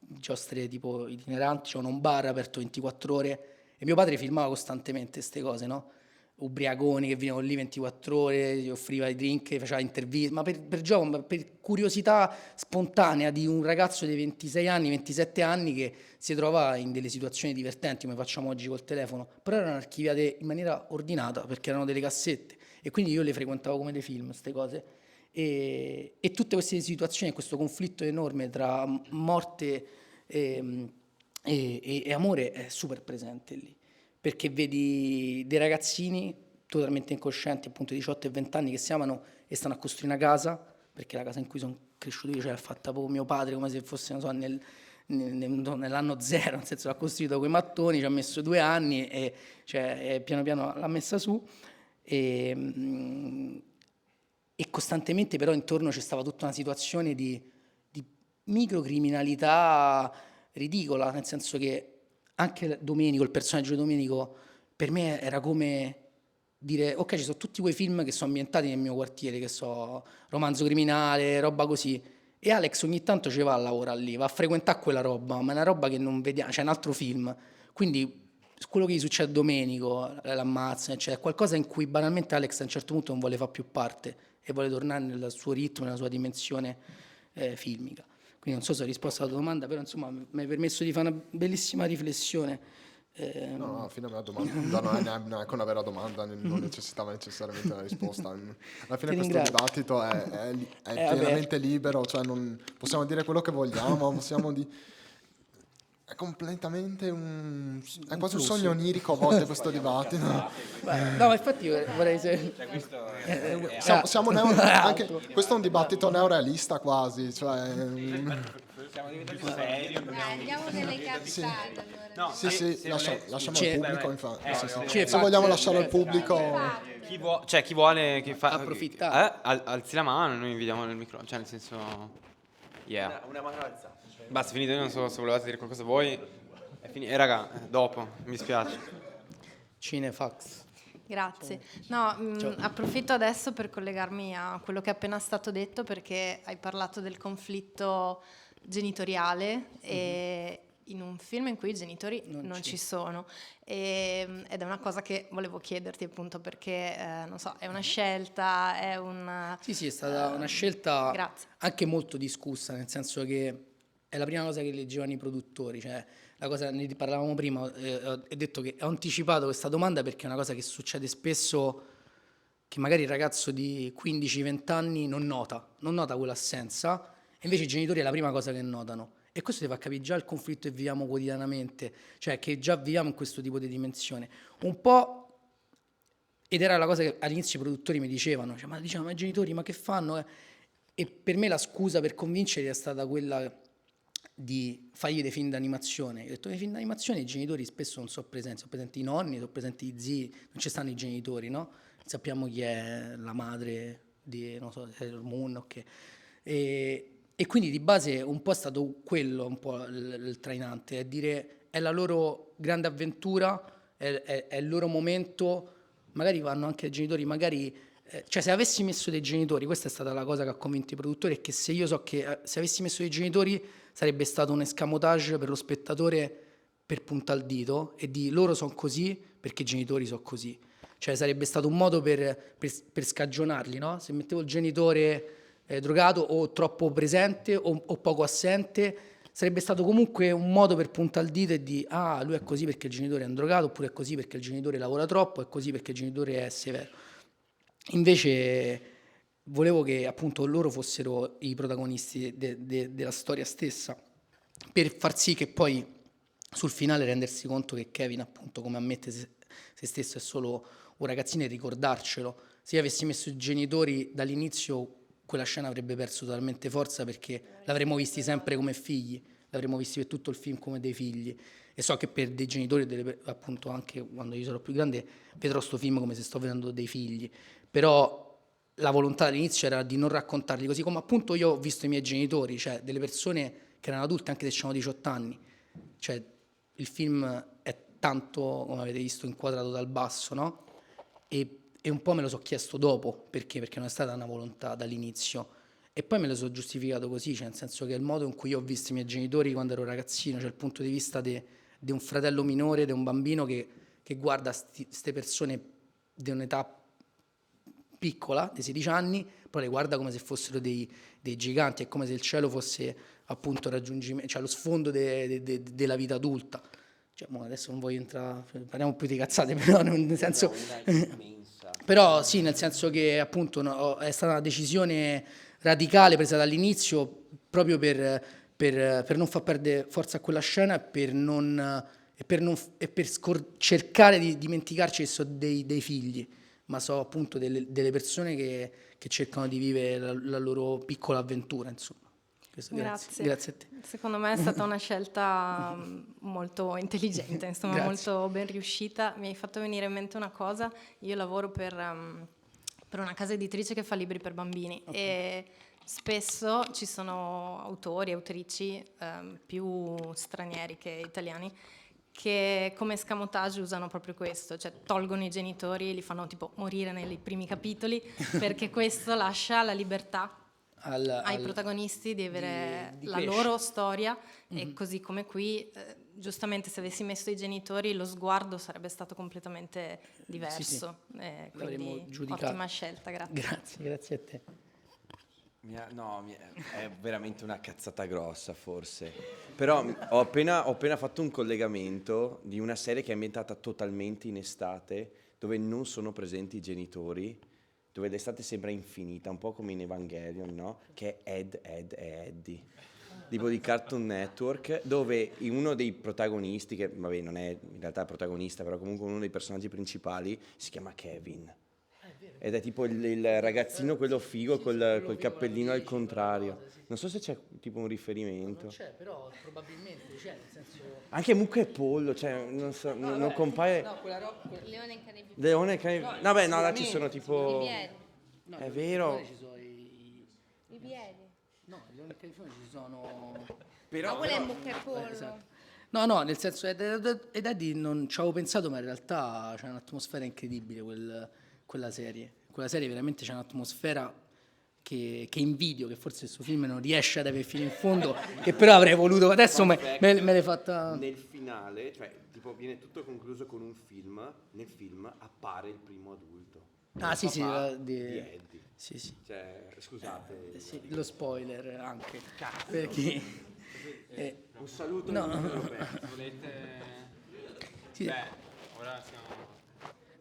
giostre tipo itineranti, c'era un bar aperto 24 ore e mio padre filmava costantemente queste cose, no? Ubriaconi che venivano lì 24 ore, gli offriva i drink, faceva interviste, ma per gioco, per curiosità spontanea di un ragazzo di 26 anni, 27 anni che si trova in delle situazioni divertenti come facciamo oggi col telefono, però erano archiviate in maniera ordinata perché erano delle cassette e quindi io le frequentavo come dei film, queste cose. E tutte queste situazioni, questo conflitto enorme tra morte e amore è super presente lì, perché vedi dei ragazzini totalmente incoscienti, appunto 18 e 20 anni, che si amano e stanno a costruire una casa, perché la casa in cui sono cresciuto io, cioè l'ha fatta proprio mio padre, come se fosse, non so, nell'anno zero, nel senso l'ha costruito con i mattoni, ci ha messo 2 anni e cioè, piano piano l'ha messa su. E, e costantemente però intorno c'è stata tutta una situazione di microcriminalità ridicola, nel senso che anche Domenico, il personaggio di Domenico, per me era come dire, ok, ci sono tutti quei film che sono ambientati nel mio quartiere, che so, romanzo criminale, roba così, e Alex ogni tanto ci va a lavorare lì, va a frequentare quella roba, ma è una roba che non vediamo, c'è un altro film, quindi quello che gli succede a Domenico, l'ammazza, cioè qualcosa in cui banalmente Alex a un certo punto non vuole fare più parte e vuole tornare nel suo ritmo, nella sua dimensione filmica. Quindi non so se ho risposto alla tua domanda, però insomma mi hai permesso di fare una bellissima riflessione. No, alla fine la domanda non è neanche una vera domanda, non necessitava necessariamente una risposta. Alla fine Ti questo ringrazio. dibattito è È pienamente libero, cioè non possiamo dire quello che vogliamo, è completamente è quasi un flusso. sogno onirico a volte questo dibattito. No, ma infatti io vorrei Siamo anche, questo è un dibattito neorealista quasi, cioè, Andiamo nelle cazzate allora. sì, lasciamo al C'è- pubblico, infatti, sì. c'è Se vogliamo Fax- lasciare al pubblico, Chi vuole che fa... Approfittare. alzi la mano, noi vi diamo il microfono, cioè nel senso... Yeah. Una mano alzata. Basta, finito, io non so se volevate dire qualcosa voi. Raga, dopo, mi spiace. Cinefax. Grazie. No, approfitto adesso per collegarmi a quello che è appena stato detto, perché hai parlato del conflitto genitoriale e in un film in cui i genitori non ci sono. Ed è una cosa che volevo chiederti, appunto, perché non so, è una scelta, è un... Sì, è stata una scelta Grazie. anche molto discussa, nel senso che è la prima cosa che leggevano i produttori, cioè la cosa, ne parlavamo prima, ho detto che ho anticipato questa domanda perché è una cosa che succede spesso, che magari il ragazzo di 15-20 anni non nota quell'assenza, e invece i genitori è la prima cosa che notano. E questo ti fa capire già il conflitto che viviamo quotidianamente, cioè che già viviamo in questo tipo di dimensione. Un po', ed era la cosa che all'inizio i produttori mi dicevano, cioè, ma i genitori ma che fanno? E per me la scusa per convincerli è stata quella di fargli dei film d'animazione. Io ho detto, nei film d'animazione i genitori spesso non sono presenti i nonni, sono presenti i zii, non ci stanno i genitori, no? Sappiamo chi è la madre di, non so, Sailor Moon, ok. E quindi di base un po' è stato quello un po' il trainante, è dire è la loro grande avventura, è il loro momento, magari vanno anche i genitori, magari cioè se avessi messo dei genitori, questa è stata la cosa che ha convinto i produttori, è che se io so che se avessi messo dei genitori sarebbe stato un escamotage per lo spettatore per puntare il dito e di loro sono così perché i genitori sono così, cioè sarebbe stato un modo per scagionarli, no? Se mettevo il genitore drogato o troppo presente o poco assente, sarebbe stato comunque un modo per puntare il dito e di lui è così perché il genitore è un drogato, oppure è così perché il genitore lavora troppo, è così perché il genitore è severo. Invece volevo che appunto loro fossero i protagonisti della storia stessa, per far sì che poi sul finale rendersi conto che Kevin, appunto, come ammette se stesso, è solo un ragazzino, e ricordarcelo. Se io avessi messo i genitori dall'inizio, quella scena avrebbe perso totalmente forza, perché l'avremmo visti sempre come figli, l'avremmo visti per tutto il film come dei figli. E so che per dei genitori, appunto, anche quando io sarò più grande, vedrò sto film come se sto vedendo dei figli. Però la volontà all'inizio era di non raccontarli così, come appunto io ho visto i miei genitori, cioè delle persone che erano adulte anche se avevano 18 anni. Cioè il film è tanto, come avete visto, inquadrato dal basso, no? E un po' me lo so chiesto dopo, perché non è stata una volontà dall'inizio. E poi me lo so giustificato così, cioè nel senso che il modo in cui io ho visto i miei genitori quando ero ragazzino, cioè il punto di vista di un fratello minore, di un bambino che guarda queste persone di un'età piccola, di 16 anni, poi le guarda come se fossero dei giganti, è come se il cielo fosse appunto raggiungimento, cioè lo sfondo della vita adulta. Cioè, adesso non voglio entrare, parliamo più di cazzate, però nel senso... Però sì, nel senso che appunto è stata una decisione radicale presa dall'inizio proprio per non far perdere forza a quella scena e per cercare di dimenticarci che sono dei figli, ma so appunto delle persone che cercano di vivere la loro piccola avventura, insomma. Grazie. Grazie a te. Secondo me è stata una scelta molto intelligente, insomma, Grazie. molto ben riuscita. Mi hai fatto venire in mente una cosa: io lavoro per una casa editrice che fa libri per bambini, e spesso ci sono autori e autrici più stranieri che italiani che come escamotage usano proprio questo, cioè tolgono i genitori e li fanno tipo morire nei primi capitoli perché questo lascia la libertà ai protagonisti di avere di la crescere. loro storia, e così come qui giustamente se avessi messo i genitori lo sguardo sarebbe stato completamente diverso. Sì. L'avremmo Quindi giudicato. ottima scelta, grazie. Grazie a te. È veramente una cazzata grossa forse, però ho appena fatto un collegamento di una serie che è ambientata totalmente in estate, dove non sono presenti i genitori, dove l'estate sembra infinita, un po' come in Evangelion, no? Che è Ed e Eddie, tipo di Cartoon Network, dove uno dei protagonisti, che vabbè non è in realtà il protagonista, però comunque uno dei personaggi principali, si chiama Kevin. Ed è tipo il ragazzino quello figo col cappellino al contrario. Non so se c'è tipo un riferimento. Non c'è, però probabilmente c'è, nel senso... Anche Mucca e Pollo, cioè non so, non compare. No, quella roba... Leone in cane Leone che. No, beh, no, là ci sono I tipo. piedi. No, È vero. Ci sono i... I piedi. No, i Leoni in California ci sono... Ma quello è mucca e pollo. Esatto. No, nel senso, ed Eddie non ci avevo pensato, ma in realtà c'è un'atmosfera incredibile quella serie. Quella serie veramente c'è un'atmosfera che invidio, che forse il suo film non riesce ad avere fino in fondo, che però avrei voluto, adesso me l'hai fatta... Nel finale, cioè, tipo viene tutto concluso con un film, nel film appare il primo adulto. Ah, sì, sì, Papà di Eddie. sì, sì. Cioè, scusate. Sì, lo spoiler anche, perché... Un saluto No. Roberto. Volete... sì. Beh, ora siamo...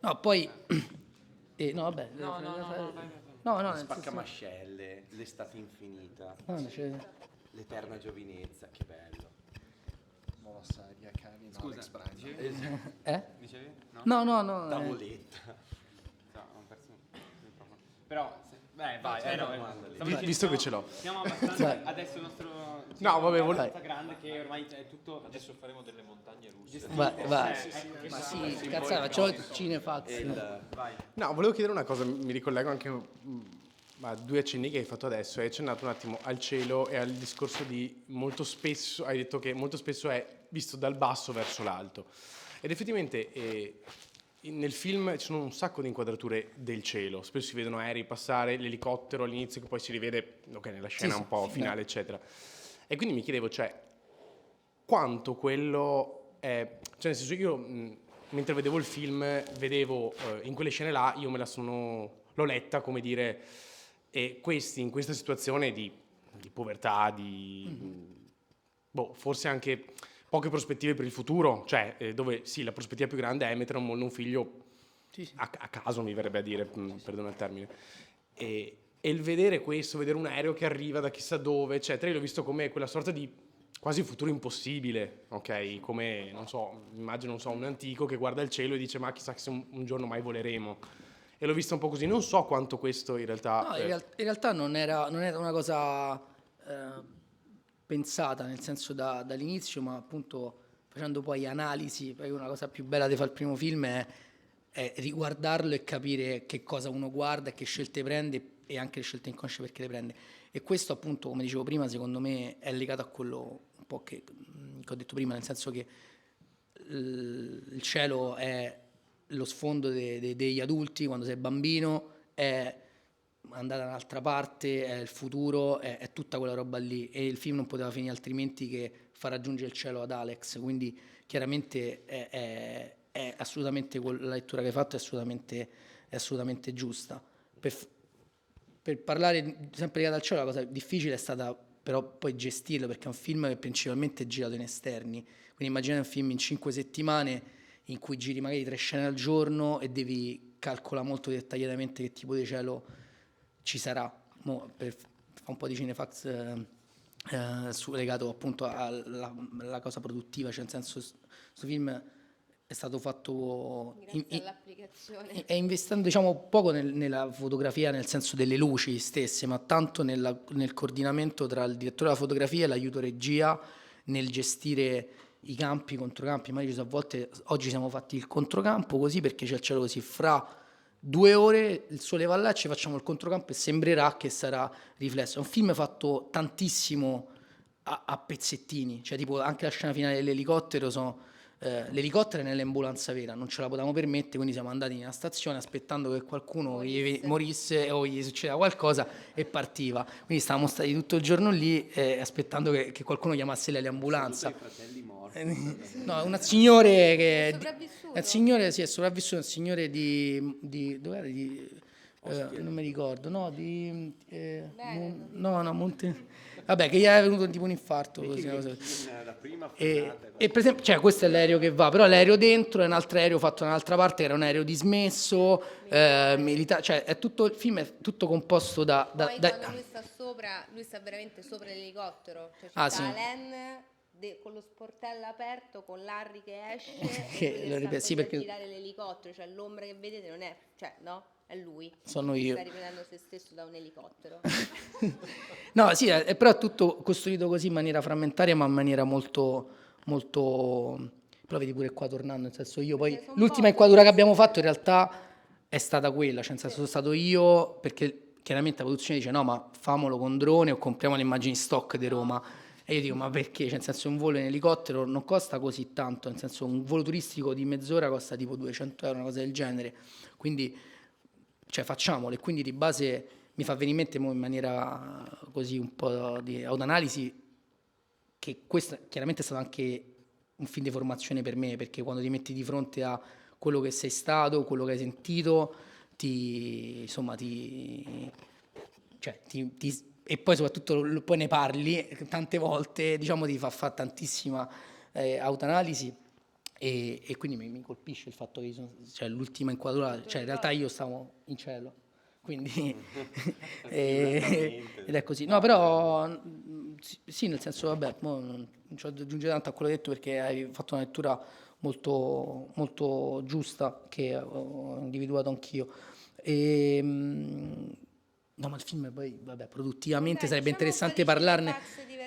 No, poi... no, vabbè. No, No, nel senso- Spaccamascelle, l'estate infinita, no, c'è- l'eterna giovinezza, che bello. Nuova serie, Kevin, Alex Brand. Dicevi? No. Tavoletta. No, ho perso il microfono. Però, vai, Visto che ce l'ho. Siamo abbastanza... Adesso il nostro... No, vabbè, è volevo... abbastanza grande che ormai è tutto... Adesso faremo delle montagne russe. vai. Ma sì, cazzata, facciamo il cinefax. No, volevo chiedere una cosa, mi ricollego anche a due accenni che hai fatto adesso. Hai accennato un attimo al cielo e al discorso di molto spesso, hai detto che molto spesso è visto dal basso verso l'alto. Ed effettivamente nel film ci sono un sacco di inquadrature del cielo, spesso si vedono aerei passare, l'elicottero all'inizio che poi si rivede nella scena Sì, un po' sì, finale, eccetera. E quindi mi chiedevo, cioè, quanto quello è... Cioè, nel senso, io mentre vedevo il film, vedevo in quelle scene là, io l'ho letta, come dire, e questi in questa situazione di povertà, forse anche poche prospettive per il futuro, cioè dove sì, la prospettiva più grande è mettere al mondo un figlio a caso, mi verrebbe a dire, perdono il termine. E il vedere questo, vedere un aereo che arriva da chissà dove, eccetera, io l'ho visto come quella sorta di quasi futuro impossibile, ok? Come, non so, immagino, un antico che guarda il cielo e dice ma chissà se un giorno mai voleremo. E l'ho visto un po' così, non so quanto questo in realtà... No, in realtà non era una cosa pensata, nel senso dall'inizio, ma appunto facendo poi analisi, perché una cosa più bella di fare il primo film è riguardarlo e capire che cosa uno guarda e che scelte prende e anche le scelte inconsce perché le prende. E questo appunto, come dicevo prima, secondo me è legato a quello un po' che ho detto prima, nel senso che il cielo è lo sfondo degli adulti quando sei bambino, è andare da un'altra parte, è il futuro, è tutta quella roba lì, e il film non poteva finire altrimenti che far raggiungere il cielo ad Alex, quindi chiaramente è assolutamente la lettura che hai fatto è assolutamente giusta. Per parlare sempre legato al cielo, la cosa difficile è stata però poi gestirlo, perché è un film che principalmente è girato in esterni, quindi immaginate un film in 5 settimane in cui giri magari 3 scene al giorno e devi calcolare molto dettagliatamente che tipo di cielo ci sarà. Per fare un po' di cinefax legato appunto alla cosa produttiva, cioè nel senso questo film è stato fatto Grazie all'applicazione. e investendo diciamo poco nella fotografia, nel senso delle luci stesse, ma tanto nel coordinamento tra il direttore della fotografia e l'aiuto regia, nel gestire i campi, i controcampi. Magari a volte oggi siamo fatti il controcampo così perché c'è il cielo così, fra 2 ore il sole va là, ci facciamo il controcampo e sembrerà che sarà riflesso. È un film fatto tantissimo a pezzettini, cioè tipo anche la scena finale dell'elicottero l'elicottero è nell'ambulanza vera, non ce la potevamo permettere, quindi siamo andati in una stazione aspettando che qualcuno morisse o gli succeda qualcosa e partiva. Quindi stavamo stati tutto il giorno lì aspettando che qualcuno chiamasse l'ambulanza. I fratelli morti. No, un signore che... È sopravvissuto? Un signore, sì, è sopravvissuto, un signore dov'era? Non mi ricordo, no, no, Monte... Vabbè, che gli è venuto tipo un infarto. Così, La prima e per esempio, cioè, questo è l'aereo che va, però l'aereo dentro è un altro aereo fatto da un'altra parte, che era un aereo dismesso, militare, cioè è tutto, il film è tutto composto Poi quando lui sta veramente sopra l'elicottero, cioè c'è sì. Len con lo sportello aperto, con Larry che esce Che e lo lui che sì, sta perché a girare l'elicottero, cioè l'ombra che vedete non è, cioè no, è lui. sono che io. sta riprendendo se stesso da un elicottero. No, sì, però è tutto costruito così in maniera frammentaria, ma in maniera molto, molto... Però vedi pure qua tornando, nel senso io poi... L'ultima inquadratura che abbiamo fatto in realtà è stata quella, cioè nel senso sono stato io, perché chiaramente la produzione dice no, ma famolo con drone o compriamo le immagini stock di Roma. E io dico, ma perché? Cioè, nel senso un volo in elicottero non costa così tanto, nel senso un volo turistico di mezz'ora costa tipo 200 euro, una cosa del genere. Quindi, cioè, facciamolo. E quindi di base mi fa venire in mente in maniera così un po' di autoanalisi che questo chiaramente è stato anche un film di formazione per me, perché quando ti metti di fronte a quello che sei stato, quello che hai sentito, e poi soprattutto poi ne parli tante volte, diciamo ti fa fare tantissima autoanalisi e quindi mi colpisce il fatto che cioè, l'ultima inquadratura, cioè in realtà io stavo in cielo, quindi ed è così. No, però sì, nel senso, vabbè, non ci aggiungere tanto a quello detto perché hai fatto una lettura molto, molto giusta che ho individuato anch'io. No, ma il film poi, vabbè, produttivamente sarebbe interessante parlarne.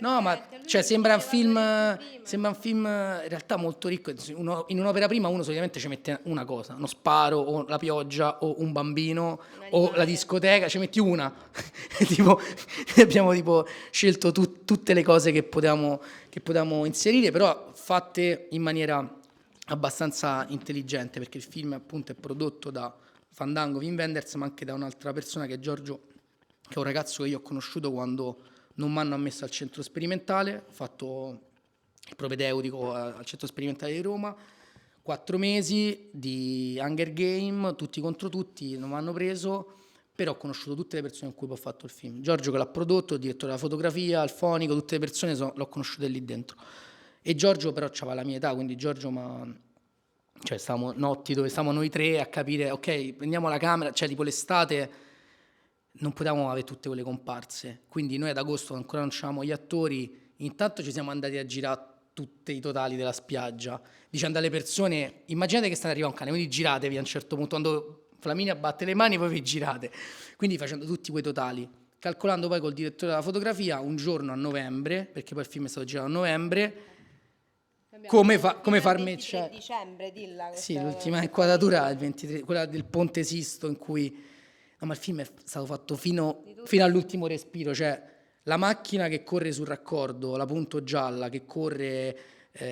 No, ma cioè, sembra un film in realtà molto ricco. In un'opera prima uno solitamente ci mette una cosa, uno sparo, o la pioggia, o un bambino, o la discoteca, ci metti una. Tipo, abbiamo tipo scelto tutte le cose che potevamo inserire, però fatte in maniera abbastanza intelligente, perché il film appunto è prodotto da Fandango, Wim Wenders, ma anche da un'altra persona che è Giorgio, che è un ragazzo che io ho conosciuto quando non mi hanno ammesso al centro sperimentale, ho fatto il propedeutico al centro sperimentale di Roma, 4 mesi di Hunger Game, tutti contro tutti, non mi hanno preso, però ho conosciuto tutte le persone con cui poi ho fatto il film. Giorgio che l'ha prodotto, il direttore della fotografia, il fonico, tutte le persone l'ho conosciute lì dentro. E Giorgio però aveva la mia età, quindi Giorgio cioè stavamo notti dove stavamo noi tre a capire, ok, prendiamo la camera, cioè tipo l'estate non potevamo avere tutte quelle comparse, quindi noi ad agosto ancora non c'avevamo gli attori, intanto ci siamo andati a girare tutti i totali della spiaggia, dicendo alle persone, immaginate che state arrivando un cane, quindi giratevi a un certo punto, quando Flaminia batte le mani voi vi girate, quindi facendo tutti quei totali, calcolando poi col direttore della fotografia un giorno a novembre, perché poi il film è stato girato a novembre, come far matchare dicembre, dilla. Sì, l'ultima inquadratura è il 23, quella del Ponte Sisto in cui no, ma il film è stato fatto fino all'ultimo respiro, cioè la macchina che corre sul raccordo, la punto gialla che corre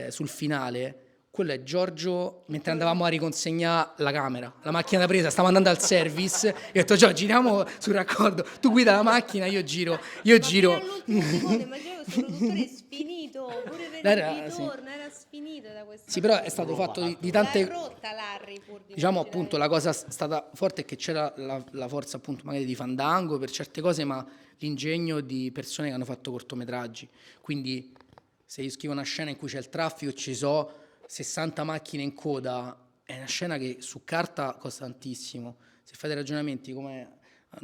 sul finale, quello è Giorgio mentre andavamo a riconsegnare la camera, la macchina da presa, stavo andando al service e ho detto Giorgio giriamo sul raccordo, tu guida la macchina, io giro. All'ultimo secondo, immagino questo produttore è sfinito, pure per il ritorno, era sfinito da questo. Sì, però è stato fatto di tante... L'ha rotta Larry pur di Diciamo appunto la cosa stata forte è che c'era la forza appunto magari di Fandango per certe cose, ma l'ingegno di persone che hanno fatto cortometraggi. Quindi se io scrivo una scena in cui c'è il traffico e ci sono 60 macchine in coda, è una scena che su carta costa tantissimo. Se fate ragionamenti come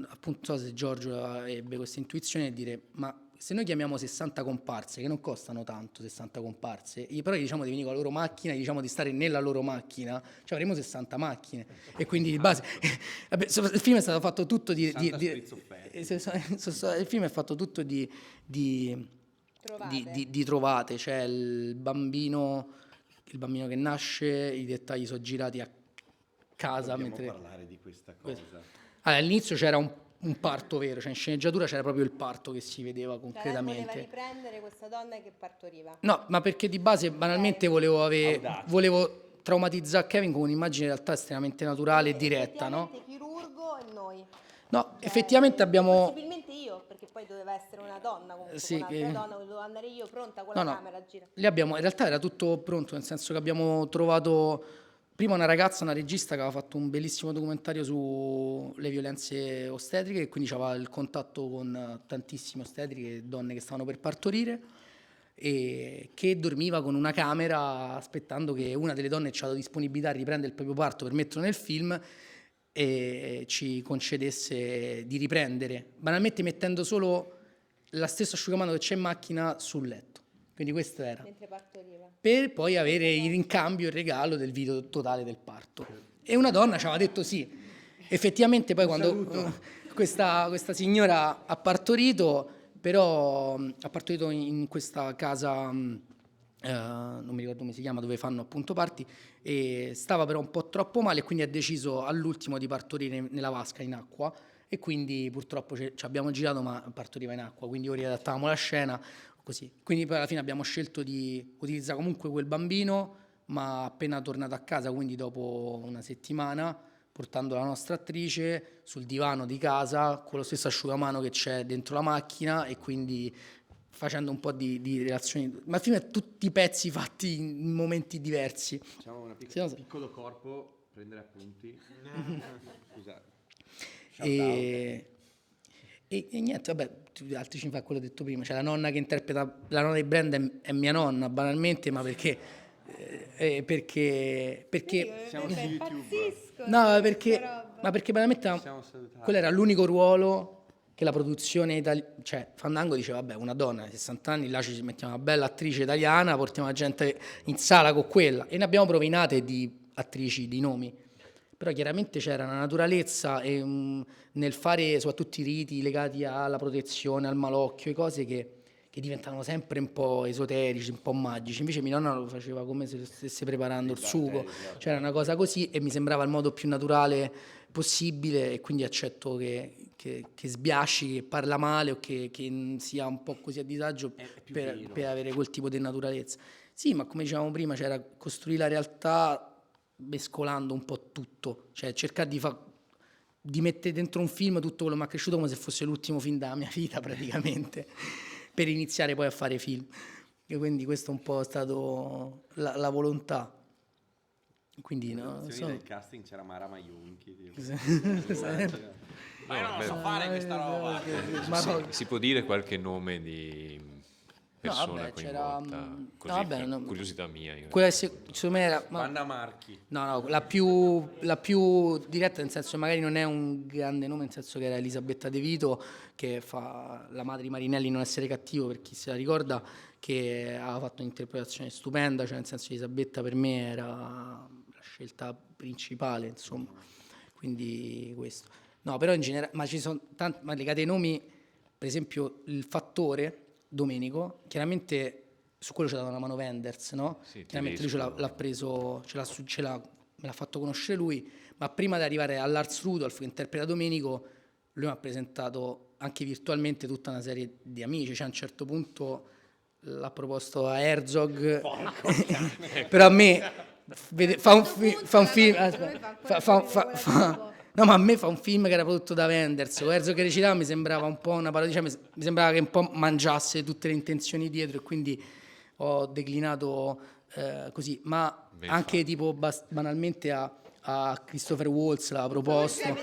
appunto, non so se Giorgio ebbe questa intuizione di dire ma se noi chiamiamo 60 comparse, che non costano tanto 60 comparse, però diciamo di venire con la loro macchina, diciamo di stare nella loro macchina, cioè avremo 60 macchine. E quindi di base... vabbè, il film è stato fatto tutto il film è fatto tutto di trovate, cioè il bambino che nasce, i dettagli sono girati a casa. Dobbiamo parlare di questa cosa. Allora, all'inizio c'era un parto vero, cioè in sceneggiatura c'era proprio il parto che si vedeva concretamente. Voleva riprendere questa donna che partoriva. No, ma perché di base banalmente volevo traumatizzare Kevin con un'immagine in realtà estremamente naturale e diretta, no? Chirurgo e noi. No, effettivamente abbiamo... Possibilmente io, perché poi doveva essere una donna, comunque Sì, un'altra che- donna, dovevo andare io pronta con la No, no. camera a girare. Lì abbiamo, in realtà era tutto pronto, nel senso che abbiamo trovato prima una ragazza, una regista che aveva fatto un bellissimo documentario sulle violenze ostetriche e quindi aveva il contatto con tantissime ostetriche, donne che stavano per partorire e che dormiva con una camera aspettando che una delle donne ci ha dato disponibilità a riprendere il proprio parto per metterlo nel film e ci concedesse di riprendere, banalmente mettendo solo la stessa asciugamano che c'è in macchina sul letto. Quindi questo era. Mentre partoriva. Per poi avere in cambio il regalo del video totale del parto. E una donna ci aveva detto sì. Effettivamente poi quando questa signora ha partorito, però ha partorito in questa casa, non mi ricordo come si chiama, dove fanno appunto parti, e stava però un po' troppo male e quindi ha deciso all'ultimo di partorire nella vasca in acqua e quindi purtroppo ci abbiamo girato ma partoriva in acqua, quindi ora riadattavamo la scena così. Quindi poi alla fine abbiamo scelto di utilizzare comunque quel bambino, ma appena tornato a casa, quindi dopo una settimana, portando la nostra attrice sul divano di casa con lo stesso asciugamano che c'è dentro la macchina e quindi facendo un po' di relazioni. Ma alla fine tutti i pezzi fatti in momenti diversi. Facciamo un Sì, no, piccolo corpo, prendere appunti. Scusate. E niente, vabbè, altri ci fa quello detto prima. C'è la nonna che interpreta, la nonna di Brand è mia nonna, banalmente, ma perché Siamo su YouTube. Pazzesco. no, perché, questa roba. ma perché veramente Siamo salutati. quello era l'unico ruolo che la produzione italiana, cioè Fandango diceva vabbè una donna di 60 anni, là ci mettiamo una bella attrice italiana, portiamo la gente in sala con quella e ne abbiamo provinate di attrici, di nomi, però chiaramente c'era una naturalezza nel fare soprattutto i riti legati alla protezione, al malocchio, e cose che diventavano sempre un po' esoterici, un po' magici. Invece mia nonna lo faceva come se stesse preparando il sugo, c'era una cosa così e mi sembrava il modo più naturale possibile e quindi accetto che sbiasci, che parla male o che sia un po' così a disagio per avere quel tipo di naturalezza. Sì, ma come dicevamo prima, c'era costruire la realtà mescolando un po' tutto, cioè cercare di mettere dentro un film tutto quello che mi è cresciuto come se fosse l'ultimo film della mia vita praticamente, per iniziare poi a fare film. E quindi questo è un po' stato la volontà. Quindi no, Del casting c'era Mara Maionchi. Ma io non lo so fare questa roba. Ma no, Si può dire qualche nome di persona vabbè, c'era, coinvolta? Così, no, vabbè, per no. curiosità mia. quella che secondo me era Vanna Marchi. no, la più diretta, nel senso magari non è un grande nome, nel senso che era Elisabetta De Vito, che fa la madre di Marinelli in Non essere cattivo, per chi se la ricorda, che ha fatto un'interpretazione stupenda, cioè nel senso Elisabetta per me era la scelta principale, insomma, quindi questo. No, però in generale, ma ci sono tanti, ma legati ai nomi, per esempio il fattore, Domenico, chiaramente su quello c'è dato una mano Wenders, no? Sì, Chiaramente lui tedesco. l'ha preso, me l'ha fatto conoscere lui, ma prima di arrivare all'Ars Rudolph che interpreta Domenico, lui mi ha presentato anche virtualmente tutta una serie di amici, cioè a un certo punto l'ha proposto a Herzog, però a me fa un film, no, ma a me fa un film che era prodotto da Wenders, o Herzog che recitava mi sembrava un po' una parodia, mi sembrava che un po' mangiasse tutte le intenzioni dietro e quindi ho declinato così, ma Ben anche fatto. tipo banalmente a Christopher Waltz l'ha proposto.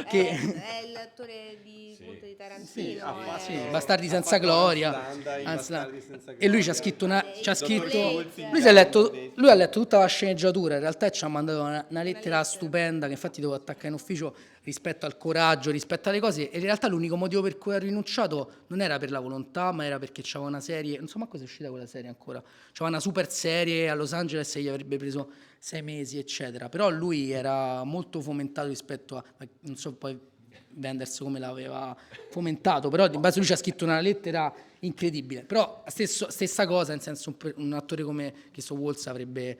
Che- È l'attore di culto di Tarantino. Sì, è- Bastardi Ha senza fatto gloria. Islanda in Anzi, Bastardi senza e lui ci gloria. ha scritto Dottor lui ha letto tutta la sceneggiatura, in realtà ci ha mandato una lettera stupenda che infatti devo attaccare in ufficio rispetto al coraggio, rispetto alle cose, e in realtà l'unico motivo per cui ho rinunciato non era per la volontà, ma era perché c'era una serie, non so manco se è uscita quella serie ancora, c'era una super serie a Los Angeles e gli avrebbe preso 6 mesi eccetera, però lui era molto fomentato rispetto a, non so poi Wenders come l'aveva fomentato, però in base a lui ci ha scritto una lettera incredibile, però stessa cosa, nel senso un attore come Christopher Waltz avrebbe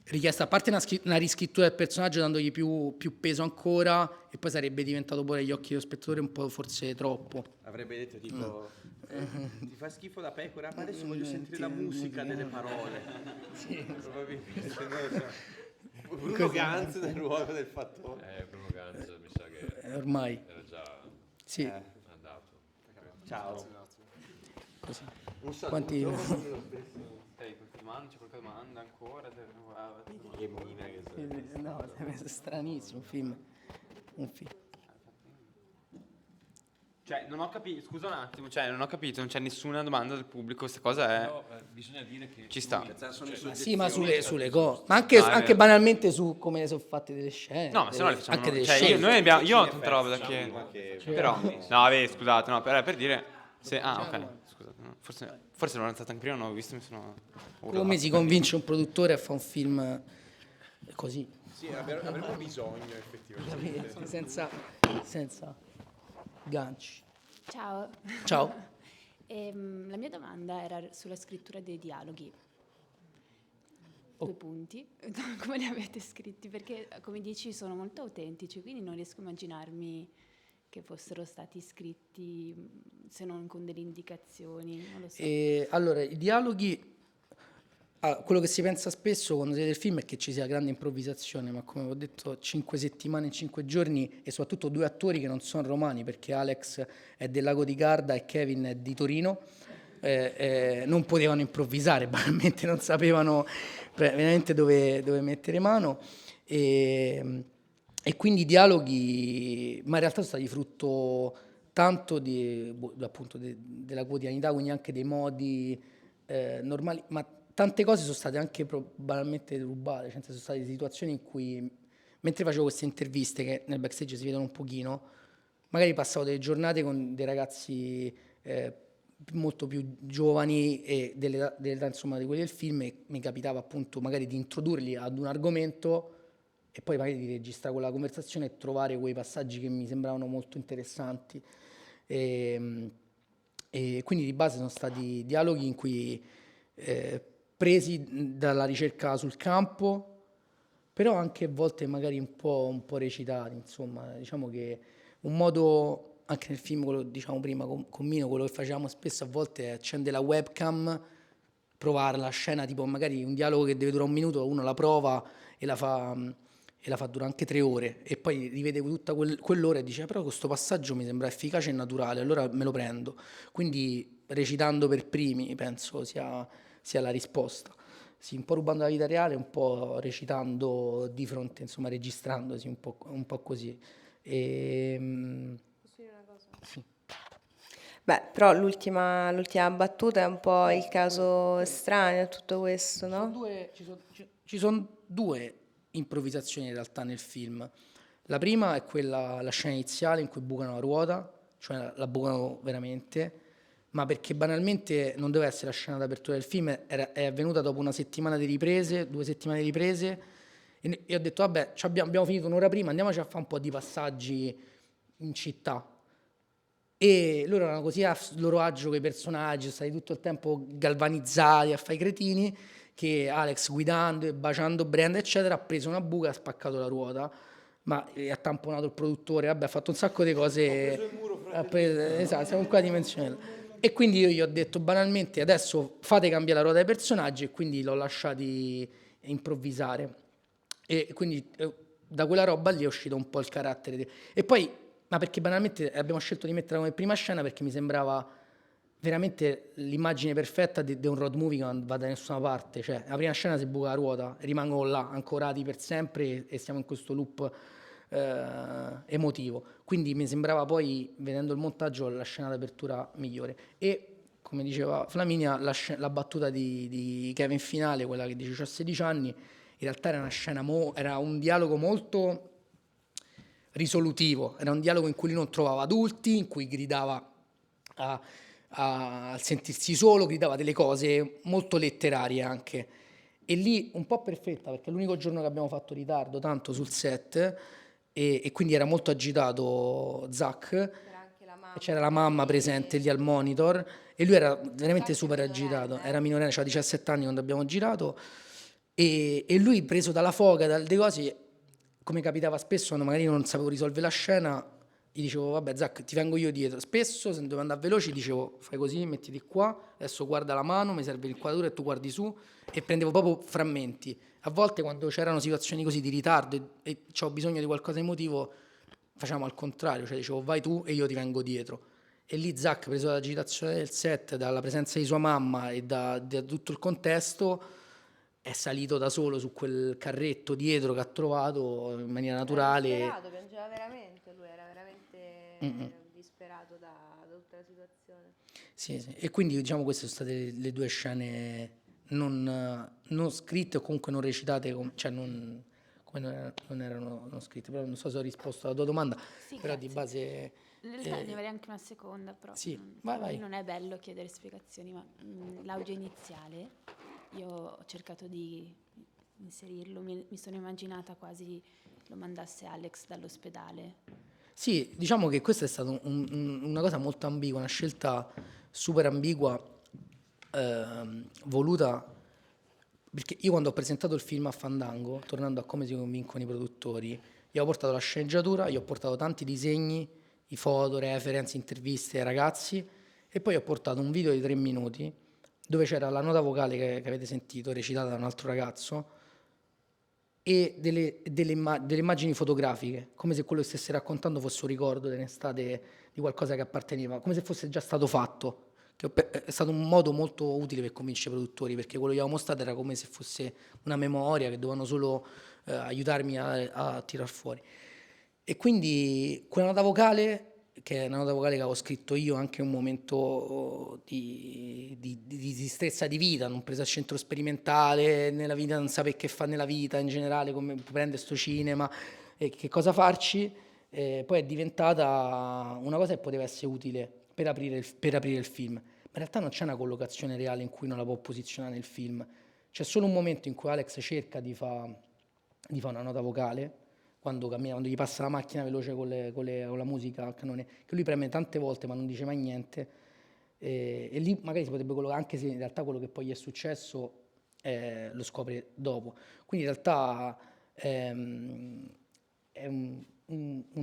richiesto a parte una riscrittura del personaggio dandogli più peso ancora e poi sarebbe diventato pure agli occhi dello spettatore un po' forse troppo. Avrebbe detto tipo ti fa schifo da pecora, ma adesso voglio sentire la musica delle parole. Probabilmente non lo so. Bruno Ganz nel ruolo del fattore. Bruno Ganz mi sa che Ormai era già... Sì. Ciao. Così. Un saluto. Quanti- Stai continuando? C'è qualche domanda ancora? Che mina che sei. No, è stranissimo un film. Cioè, non ho capito, scusa un attimo, non ho capito, non c'è nessuna domanda del pubblico, questa cosa è... bisogna dire che Ci sta. Ma sì, ma sulle cose, ma anche banalmente su come sono fatte delle scene. No, ma se no le facciamo anche noi. delle Cioè, scene. io ho tanta roba da chiedere. Però, no, vabbè, scusate, no, per dire... ok, scusate, no, forse l'ho lanciata anche prima, non ho visto, mi sono... Come si convince un produttore a fare un film così? Sì, avremo bisogno effettivamente. Capito? Senza ganci. Ciao. Ciao. La mia domanda era sulla scrittura dei dialoghi. Oh. 2 punti. Come li avete scritti? Perché, come dici, sono molto autentici, quindi non riesco a immaginarmi che fossero stati scritti se non con delle indicazioni, non lo so. Allora, i dialoghi, quello che si pensa spesso quando si vede il film è che ci sia grande improvvisazione, ma come ho detto 5 settimane in 5 giorni e soprattutto 2 attori che non sono romani, perché Alex è del Lago di Garda e Kevin è di Torino, non potevano improvvisare, banalmente non sapevano veramente dove mettere mano e quindi i dialoghi, ma in realtà sono stati frutto tanto appunto della quotidianità, quindi anche dei modi normali, ma tante cose sono state anche banalmente rubate, cioè sono state situazioni in cui, mentre facevo queste interviste che nel backstage si vedono un pochino, magari passavo delle giornate con dei ragazzi molto più giovani e dell'età insomma di quelli del film e mi capitava appunto magari di introdurli ad un argomento e poi magari di registrare quella conversazione e trovare quei passaggi che mi sembravano molto interessanti. E quindi di base sono stati dialoghi in cui presi dalla ricerca sul campo, però anche a volte magari un po' recitati, insomma, diciamo che un modo, anche nel film, quello diciamo prima con Mino, quello che facevamo spesso a volte è accendere la webcam, provare la scena, tipo magari un dialogo che deve durare 1 minuto, uno la prova e la fa durare anche 3 ore e poi rivede tutta quell'ora e dice però questo passaggio mi sembra efficace e naturale, allora me lo prendo. Quindi recitando per primi penso sia la risposta. Sì, un po' rubando la vita reale, un po' recitando di fronte, insomma registrandosi un po' così. Posso dire una cosa? Sì. Beh, però l'ultima battuta è un po' il caso estraneo a tutto questo, no? Ci sono 2 improvvisazioni in realtà nel film. La prima è la scena iniziale in cui bucano la ruota, cioè la bucano veramente, ma perché banalmente non doveva essere la scena d'apertura del film, è avvenuta dopo 1 settimana di riprese, 2 settimane di riprese, e ho detto vabbè, abbiamo finito 1 ora prima, andiamoci a fare un po' di passaggi in città. E loro erano così a loro agio con i personaggi, sono stati tutto il tempo galvanizzati a fare i cretini, che Alex guidando e baciando Brenda eccetera ha preso una buca e ha spaccato la ruota, ma ha tamponato il produttore, vabbè, ha fatto un sacco di cose, esatto, siamo qua a dimensionare. E quindi io gli ho detto banalmente adesso fate cambiare la ruota ai personaggi e quindi l'ho lasciati improvvisare e quindi da quella roba lì è uscito un po' il carattere e poi, ma perché banalmente abbiamo scelto di metterla come prima scena perché mi sembrava veramente l'immagine perfetta di un road movie che non va da nessuna parte, cioè la prima scena si buca la ruota e rimangono là ancorati per sempre e stiamo in questo loop emotivo, quindi mi sembrava poi vedendo il montaggio la scena d'apertura migliore e come diceva Flaminia la battuta di Kevin finale, quella che dice c'ho 16 anni, in realtà era una scena era un dialogo molto risolutivo, era un dialogo in cui lui non trovava adulti, in cui gridava al sentirsi solo, gridava delle cose molto letterarie anche e lì un po' perfetta perché è l'unico giorno che abbiamo fatto ritardo tanto sul set e quindi era molto agitato Zach, c'era la mamma presente lì al monitor e lui era veramente super agitato, era minorenne, aveva 17 anni quando abbiamo girato e lui preso dalla foga, dalle cose, come capitava spesso quando magari non sapevo risolvere la scena, gli dicevo vabbè Zach ti vengo io dietro, spesso se dovevo andare veloci dicevo fai così, mettiti qua, adesso guarda la mano, mi serve l'inquadratura e tu guardi su e prendevo proprio frammenti. A volte quando c'erano situazioni così di ritardo e ho bisogno di qualcosa emotivo facciamo al contrario, cioè dicevo vai tu e io ti vengo dietro. E lì Zach, preso dall'agitazione del set, dalla presenza di sua mamma e da tutto il contesto, è salito da solo su quel carretto dietro che ha trovato in maniera naturale. Disperato, piangeva veramente, lui era veramente disperato da tutta la situazione. Sì, sì. E quindi diciamo queste sono state le due scene non scritte o comunque non recitate, cioè non erano non scritte, però non so se ho risposto alla tua domanda, Sì, però grazie. di base... In realtà ne avrei anche una seconda, però Sì, per me vai. non è bello chiedere spiegazioni, ma l'audio iniziale io ho cercato di inserirlo, mi sono immaginata quasi lo mandasse Alex dall'ospedale. Sì, diciamo che questa è stata una cosa molto ambigua, una scelta super ambigua, voluta, perché io quando ho presentato il film a Fandango, tornando a come si convincono i produttori, io ho portato la sceneggiatura, io ho portato tanti disegni, i foto, reference, interviste ai ragazzi, e poi ho portato un video di 3 minuti dove c'era la nota vocale che avete sentito, recitata da un altro ragazzo, e delle immagini fotografiche, come se quello che stesse raccontando fosse un ricordo dell'estate, di qualcosa che apparteneva, come se fosse già stato fatto. È stato un modo molto utile per convincere i produttori, perché quello che avevo mostrato era come se fosse una memoria che dovevano solo aiutarmi a tirar fuori. E quindi quella nota vocale, che è una nota vocale che avevo scritto io anche in un momento di tristezza di vita, non presa a centro sperimentale, nella vita non sapere che fa nella vita in generale, come prendere sto cinema e che cosa farci, poi è diventata una cosa che poteva essere utile per aprire il film. Ma in realtà non c'è una collocazione reale in cui non la può posizionare nel film. C'è solo un momento in cui Alex cerca di fare una nota vocale, quando cammina, quando gli passa la macchina veloce con la musica a canone, che lui preme tante volte ma non dice mai niente, e lì magari si potrebbe collocare, anche se in realtà quello che poi gli è successo lo scopre dopo. Quindi in realtà è un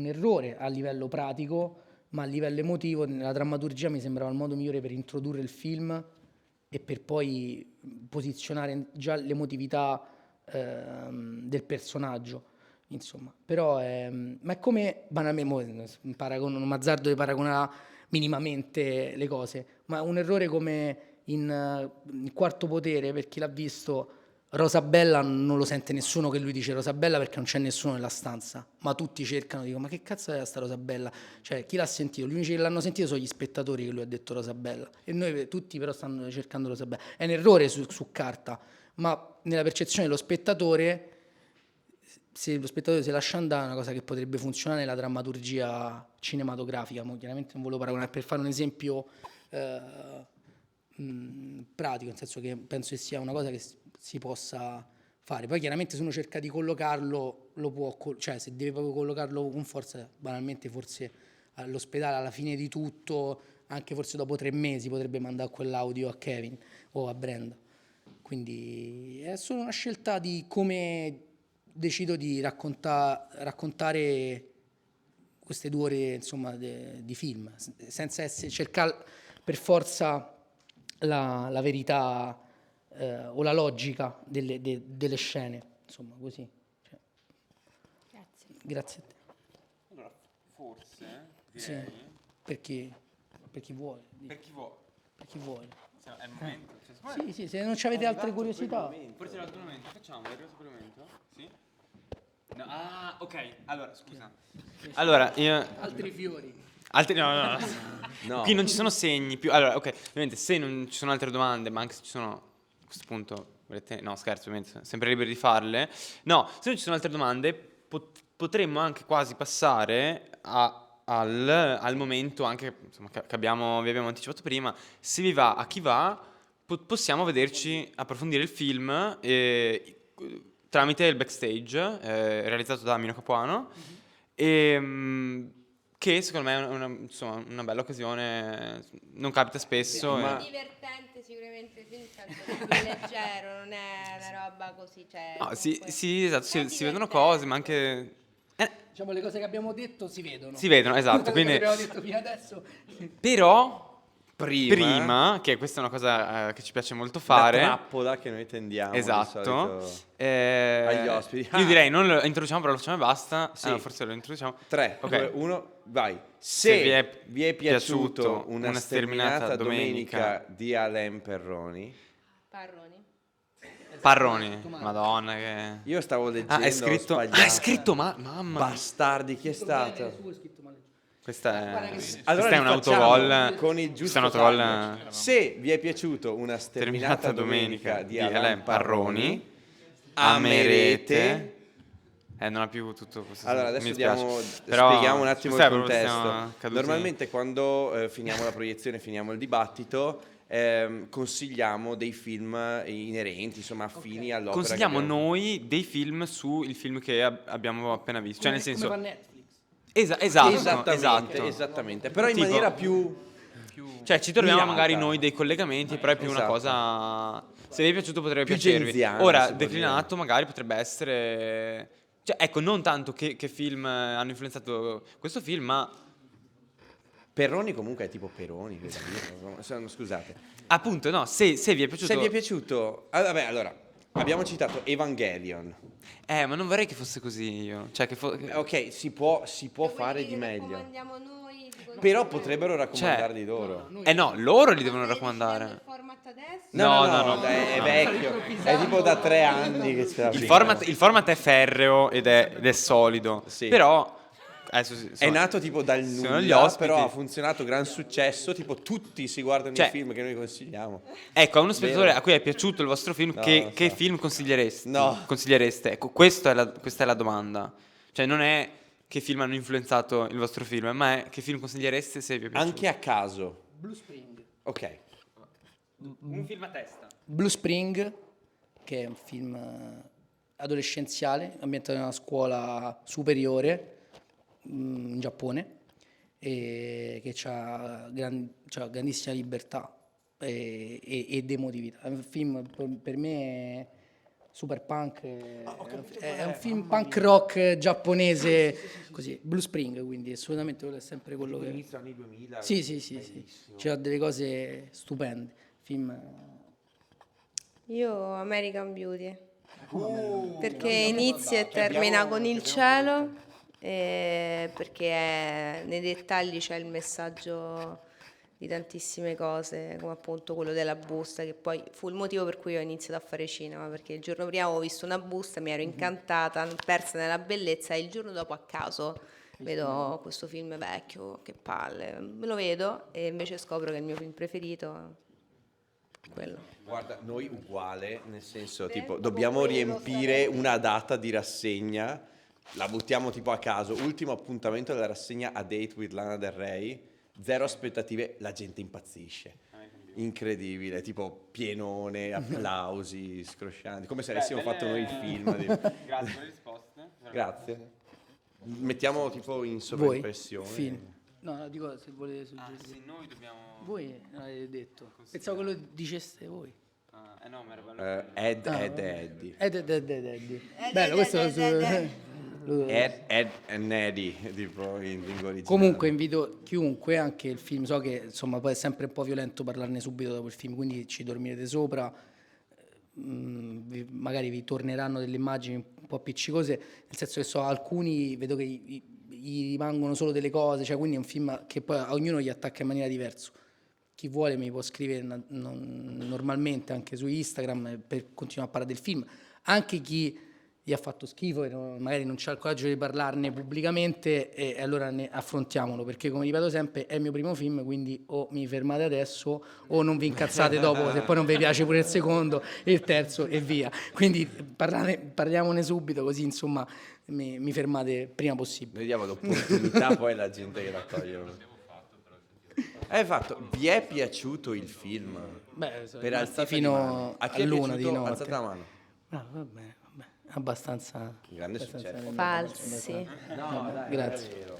errore a livello pratico, ma a livello emotivo, nella drammaturgia mi sembrava il modo migliore per introdurre il film e per poi posizionare già l'emotività del personaggio. Insomma, però ma è come banalmente, un azzardo di paragonare minimamente le cose, ma un errore come in Quarto Potere, per chi l'ha visto, Rosabella non lo sente nessuno che lui dice Rosabella, perché non c'è nessuno nella stanza, ma tutti cercano, dicono ma che cazzo è sta Rosabella? Cioè chi l'ha sentito? Gli unici che l'hanno sentito sono gli spettatori che lui ha detto Rosabella, e noi tutti però stanno cercando Rosabella. È un errore su carta, ma nella percezione dello spettatore, se lo spettatore si lascia andare, è una cosa che potrebbe funzionare nella drammaturgia cinematografica. Chiaramente non volevo paragonare, per fare un esempio pratico, nel senso che penso che sia una cosa che si possa fare. Poi chiaramente se uno cerca di collocarlo, lo può, cioè se deve proprio collocarlo con forza, banalmente forse all'ospedale alla fine di tutto, anche forse dopo 3 mesi, potrebbe mandare quell'audio a Kevin o a Brenda. Quindi è solo una scelta di come decido di raccontare queste 2 ore, insomma, di film, senza cercare per forza la verità o la logica delle scene, insomma, così. Cioè. Grazie a te. Allora, forse sì, direi... per chi vuole. Per chi vuole. Per chi vuole. È il momento. Sì, se non avete altre curiosità. Forse è l'altro momento. Facciamo, è arrivato quel momento? Sì? No, ok. Allora, scusa. Allora, io... Altri fiori. No. No. Qui non ci sono segni più. Allora, ok, ovviamente se non ci sono altre domande, ma anche se ci sono, a questo punto, volete... No, scherzo, ovviamente, sempre liberi di farle. No, se non ci sono altre domande, potremmo anche quasi passare al momento anche, insomma, che vi abbiamo anticipato prima. Se vi va, a chi va, possiamo vederci approfondire il film tramite il backstage realizzato da Mino Capuano, che secondo me è una bella occasione, non capita spesso. È divertente sicuramente, nel senso che è leggero, non è una roba così, cioè, no, sì, esatto, si vedono cose, ma anche... Diciamo le cose che abbiamo detto si vedono. Si vedono, esatto. Quindi... abbiamo detto fino adesso. prima, che questa è una cosa che ci piace molto fare. La trappola che noi tendiamo Esatto. di solito agli ospiti. Io direi non lo introduciamo, però lo facciamo e basta. Sì. No, forse lo introduciamo. 3, Ok. 2, 1, vai. Se vi è piaciuto piaciuto una sterminata domenica di Alain Perroni. Parroni. Madonna che... Io stavo leggendo. è scritto... sbagliato. è scritto mamma. Bastardi, chi è stato? Questa è... Allora questa è li un facciamo autogol. con il Questa è un giusto autogol. timer. Se vi è piaciuto una sterminata domenica di Alain Parroni, amerete. Non ha più tutto questo. Allora mi adesso dispiace. Però, spieghiamo un attimo il sai, proprio contesto. siamo caduti- Normalmente quando finiamo la proiezione, finiamo il dibattito, consigliamo dei film inerenti, insomma affini all'opera. consigliamo che abbiamo. noi dei film su il film che abbiamo appena visto. Cioè nel senso... Come fa Netflix. Esatto. Esattamente. Però in Tipo- maniera più... Cioè ci troviamo mirata. magari noi dei collegamenti, però è più una Esatto. cosa... Se vi è piaciuto potrebbe Più piacervi. genziana, Ora, si può declinato magari potrebbe essere... Cioè, ecco, non tanto che film hanno influenzato questo film, ma Perroni comunque è tipo Peroni, scusate. appunto, no, se vi è piaciuto... Se vi è piaciuto... vabbè, allora, abbiamo citato Evangelion. Ma non vorrei che fosse così io. Cioè, Ok, si può fare di meglio. Raccomandiamo noi, Però potrebbero raccomandarli Cioè, loro. no, loro li devono raccomandare. No, è vecchio. È tipo da 3 anni che ce Il l'abbiamo. format è ferreo ed è solido. Sì. Però... adesso È nato tipo dal sono gli nulla, ospiti. però ha funzionato gran successo, tipo tutti si guardano Cioè, i film che noi consigliamo. Ecco, a uno spettatore Vero. a cui è piaciuto il vostro film, No, che lo so. film consigliereste? No. Consigliereste? Ecco, questa è la domanda. Cioè, non è che film hanno influenzato il vostro film, ma è che film consigliereste se vi è piaciuto. Anche a caso. Blue Spring. Ok. Un film a testa. Blue Spring, che è un film adolescenziale, ambientato in una scuola superiore in Giappone, e che ha grandissima libertà ed emotività. È un film per me super punk, è un film punk rock giapponese, così, Blue Spring, quindi assolutamente quello è sempre quello che... Inizio anni 2000. Sì, c'ha delle cose stupende. Film... Io American Beauty, perché inizia e termina con il cielo, perché nei dettagli c'è il messaggio di tantissime cose, come appunto quello della busta, che poi fu il motivo per cui ho iniziato a fare cinema, perché il giorno prima avevo visto una busta, mi ero incantata, persa nella bellezza, e il giorno dopo a caso vedo questo film vecchio, che palle, me lo vedo e invece scopro che il mio film preferito è quello. Guarda, noi uguale, nel senso, tipo, dobbiamo riempire una data di rassegna, la buttiamo tipo a caso, ultimo appuntamento della rassegna A Date with Lana Del Rey, 0 aspettative, la gente impazzisce. Incredibile, tipo pienone, applausi, scroscianti, come se avessimo fatto noi il film. Grazie per le risposte. Grazie. Mettiamo tipo in Voi? sovraimpressione. Film. No, dico se volete suggerire. Sì, noi dobbiamo... Voi non avete detto. Pensavo che lo diceste voi. no, ma era bello. Ed Eddie. Eddie. Bello, questo lo... Ed and Eddie, tipo in lingua originale. Comunque invito chiunque, anche il film, so che insomma poi è sempre un po' violento parlarne subito dopo il film, quindi ci dormirete sopra, magari vi torneranno delle immagini un po' appiccicose, nel senso che so, alcuni vedo che gli rimangono solo delle cose, cioè quindi è un film che poi a ognuno gli attacca in maniera diversa. Chi vuole mi può scrivere normalmente anche su Instagram per continuare a parlare del film, anche chi gli ha fatto schifo e magari non c'ha il coraggio di parlarne pubblicamente, e allora ne affrontiamolo, perché come ripeto sempre è il mio primo film, quindi o mi fermate adesso o non vi incazzate dopo se poi non vi piace pure il secondo e il terzo e via, quindi parliamone subito, così insomma mi fermate prima possibile. Vediamo l'opportunità, poi la gente che la toglie. Vi è piaciuto il film? Beh, Per alzata fino di mano. A chi è all'una piaciuto? di notte. Alzate la mano. No, vabbè, abbastanza... Grande successo. Falsi. No, dai, grazie. è vero.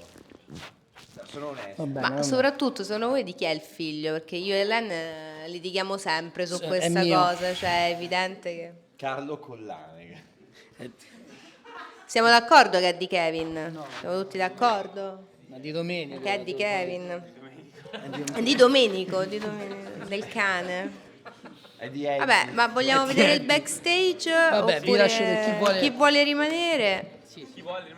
Sono onesto. Va bene, Ma soprattutto secondo voi di chi è il figlio? Perché io e Len litighiamo sempre su È questa mio. cosa, cioè è evidente che... Carlo Collane. Siamo d'accordo che è di Kevin? Siamo tutti d'accordo? Ma di domenica. Che è di Kevin? Di Domenico, del cane. Vabbè, ma vogliamo vedere il backstage? Vabbè, vi oppure lascio per chi vuole rimanere?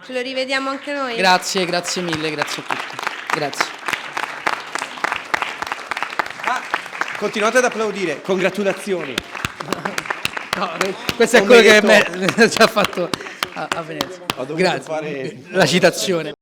Ce lo rivediamo anche noi? Grazie mille, grazie a tutti. Grazie. Continuate ad applaudire, congratulazioni. No, questo è quello che a me ci ha fatto a Venezia. Ho dovuto Grazie. fare La citazione.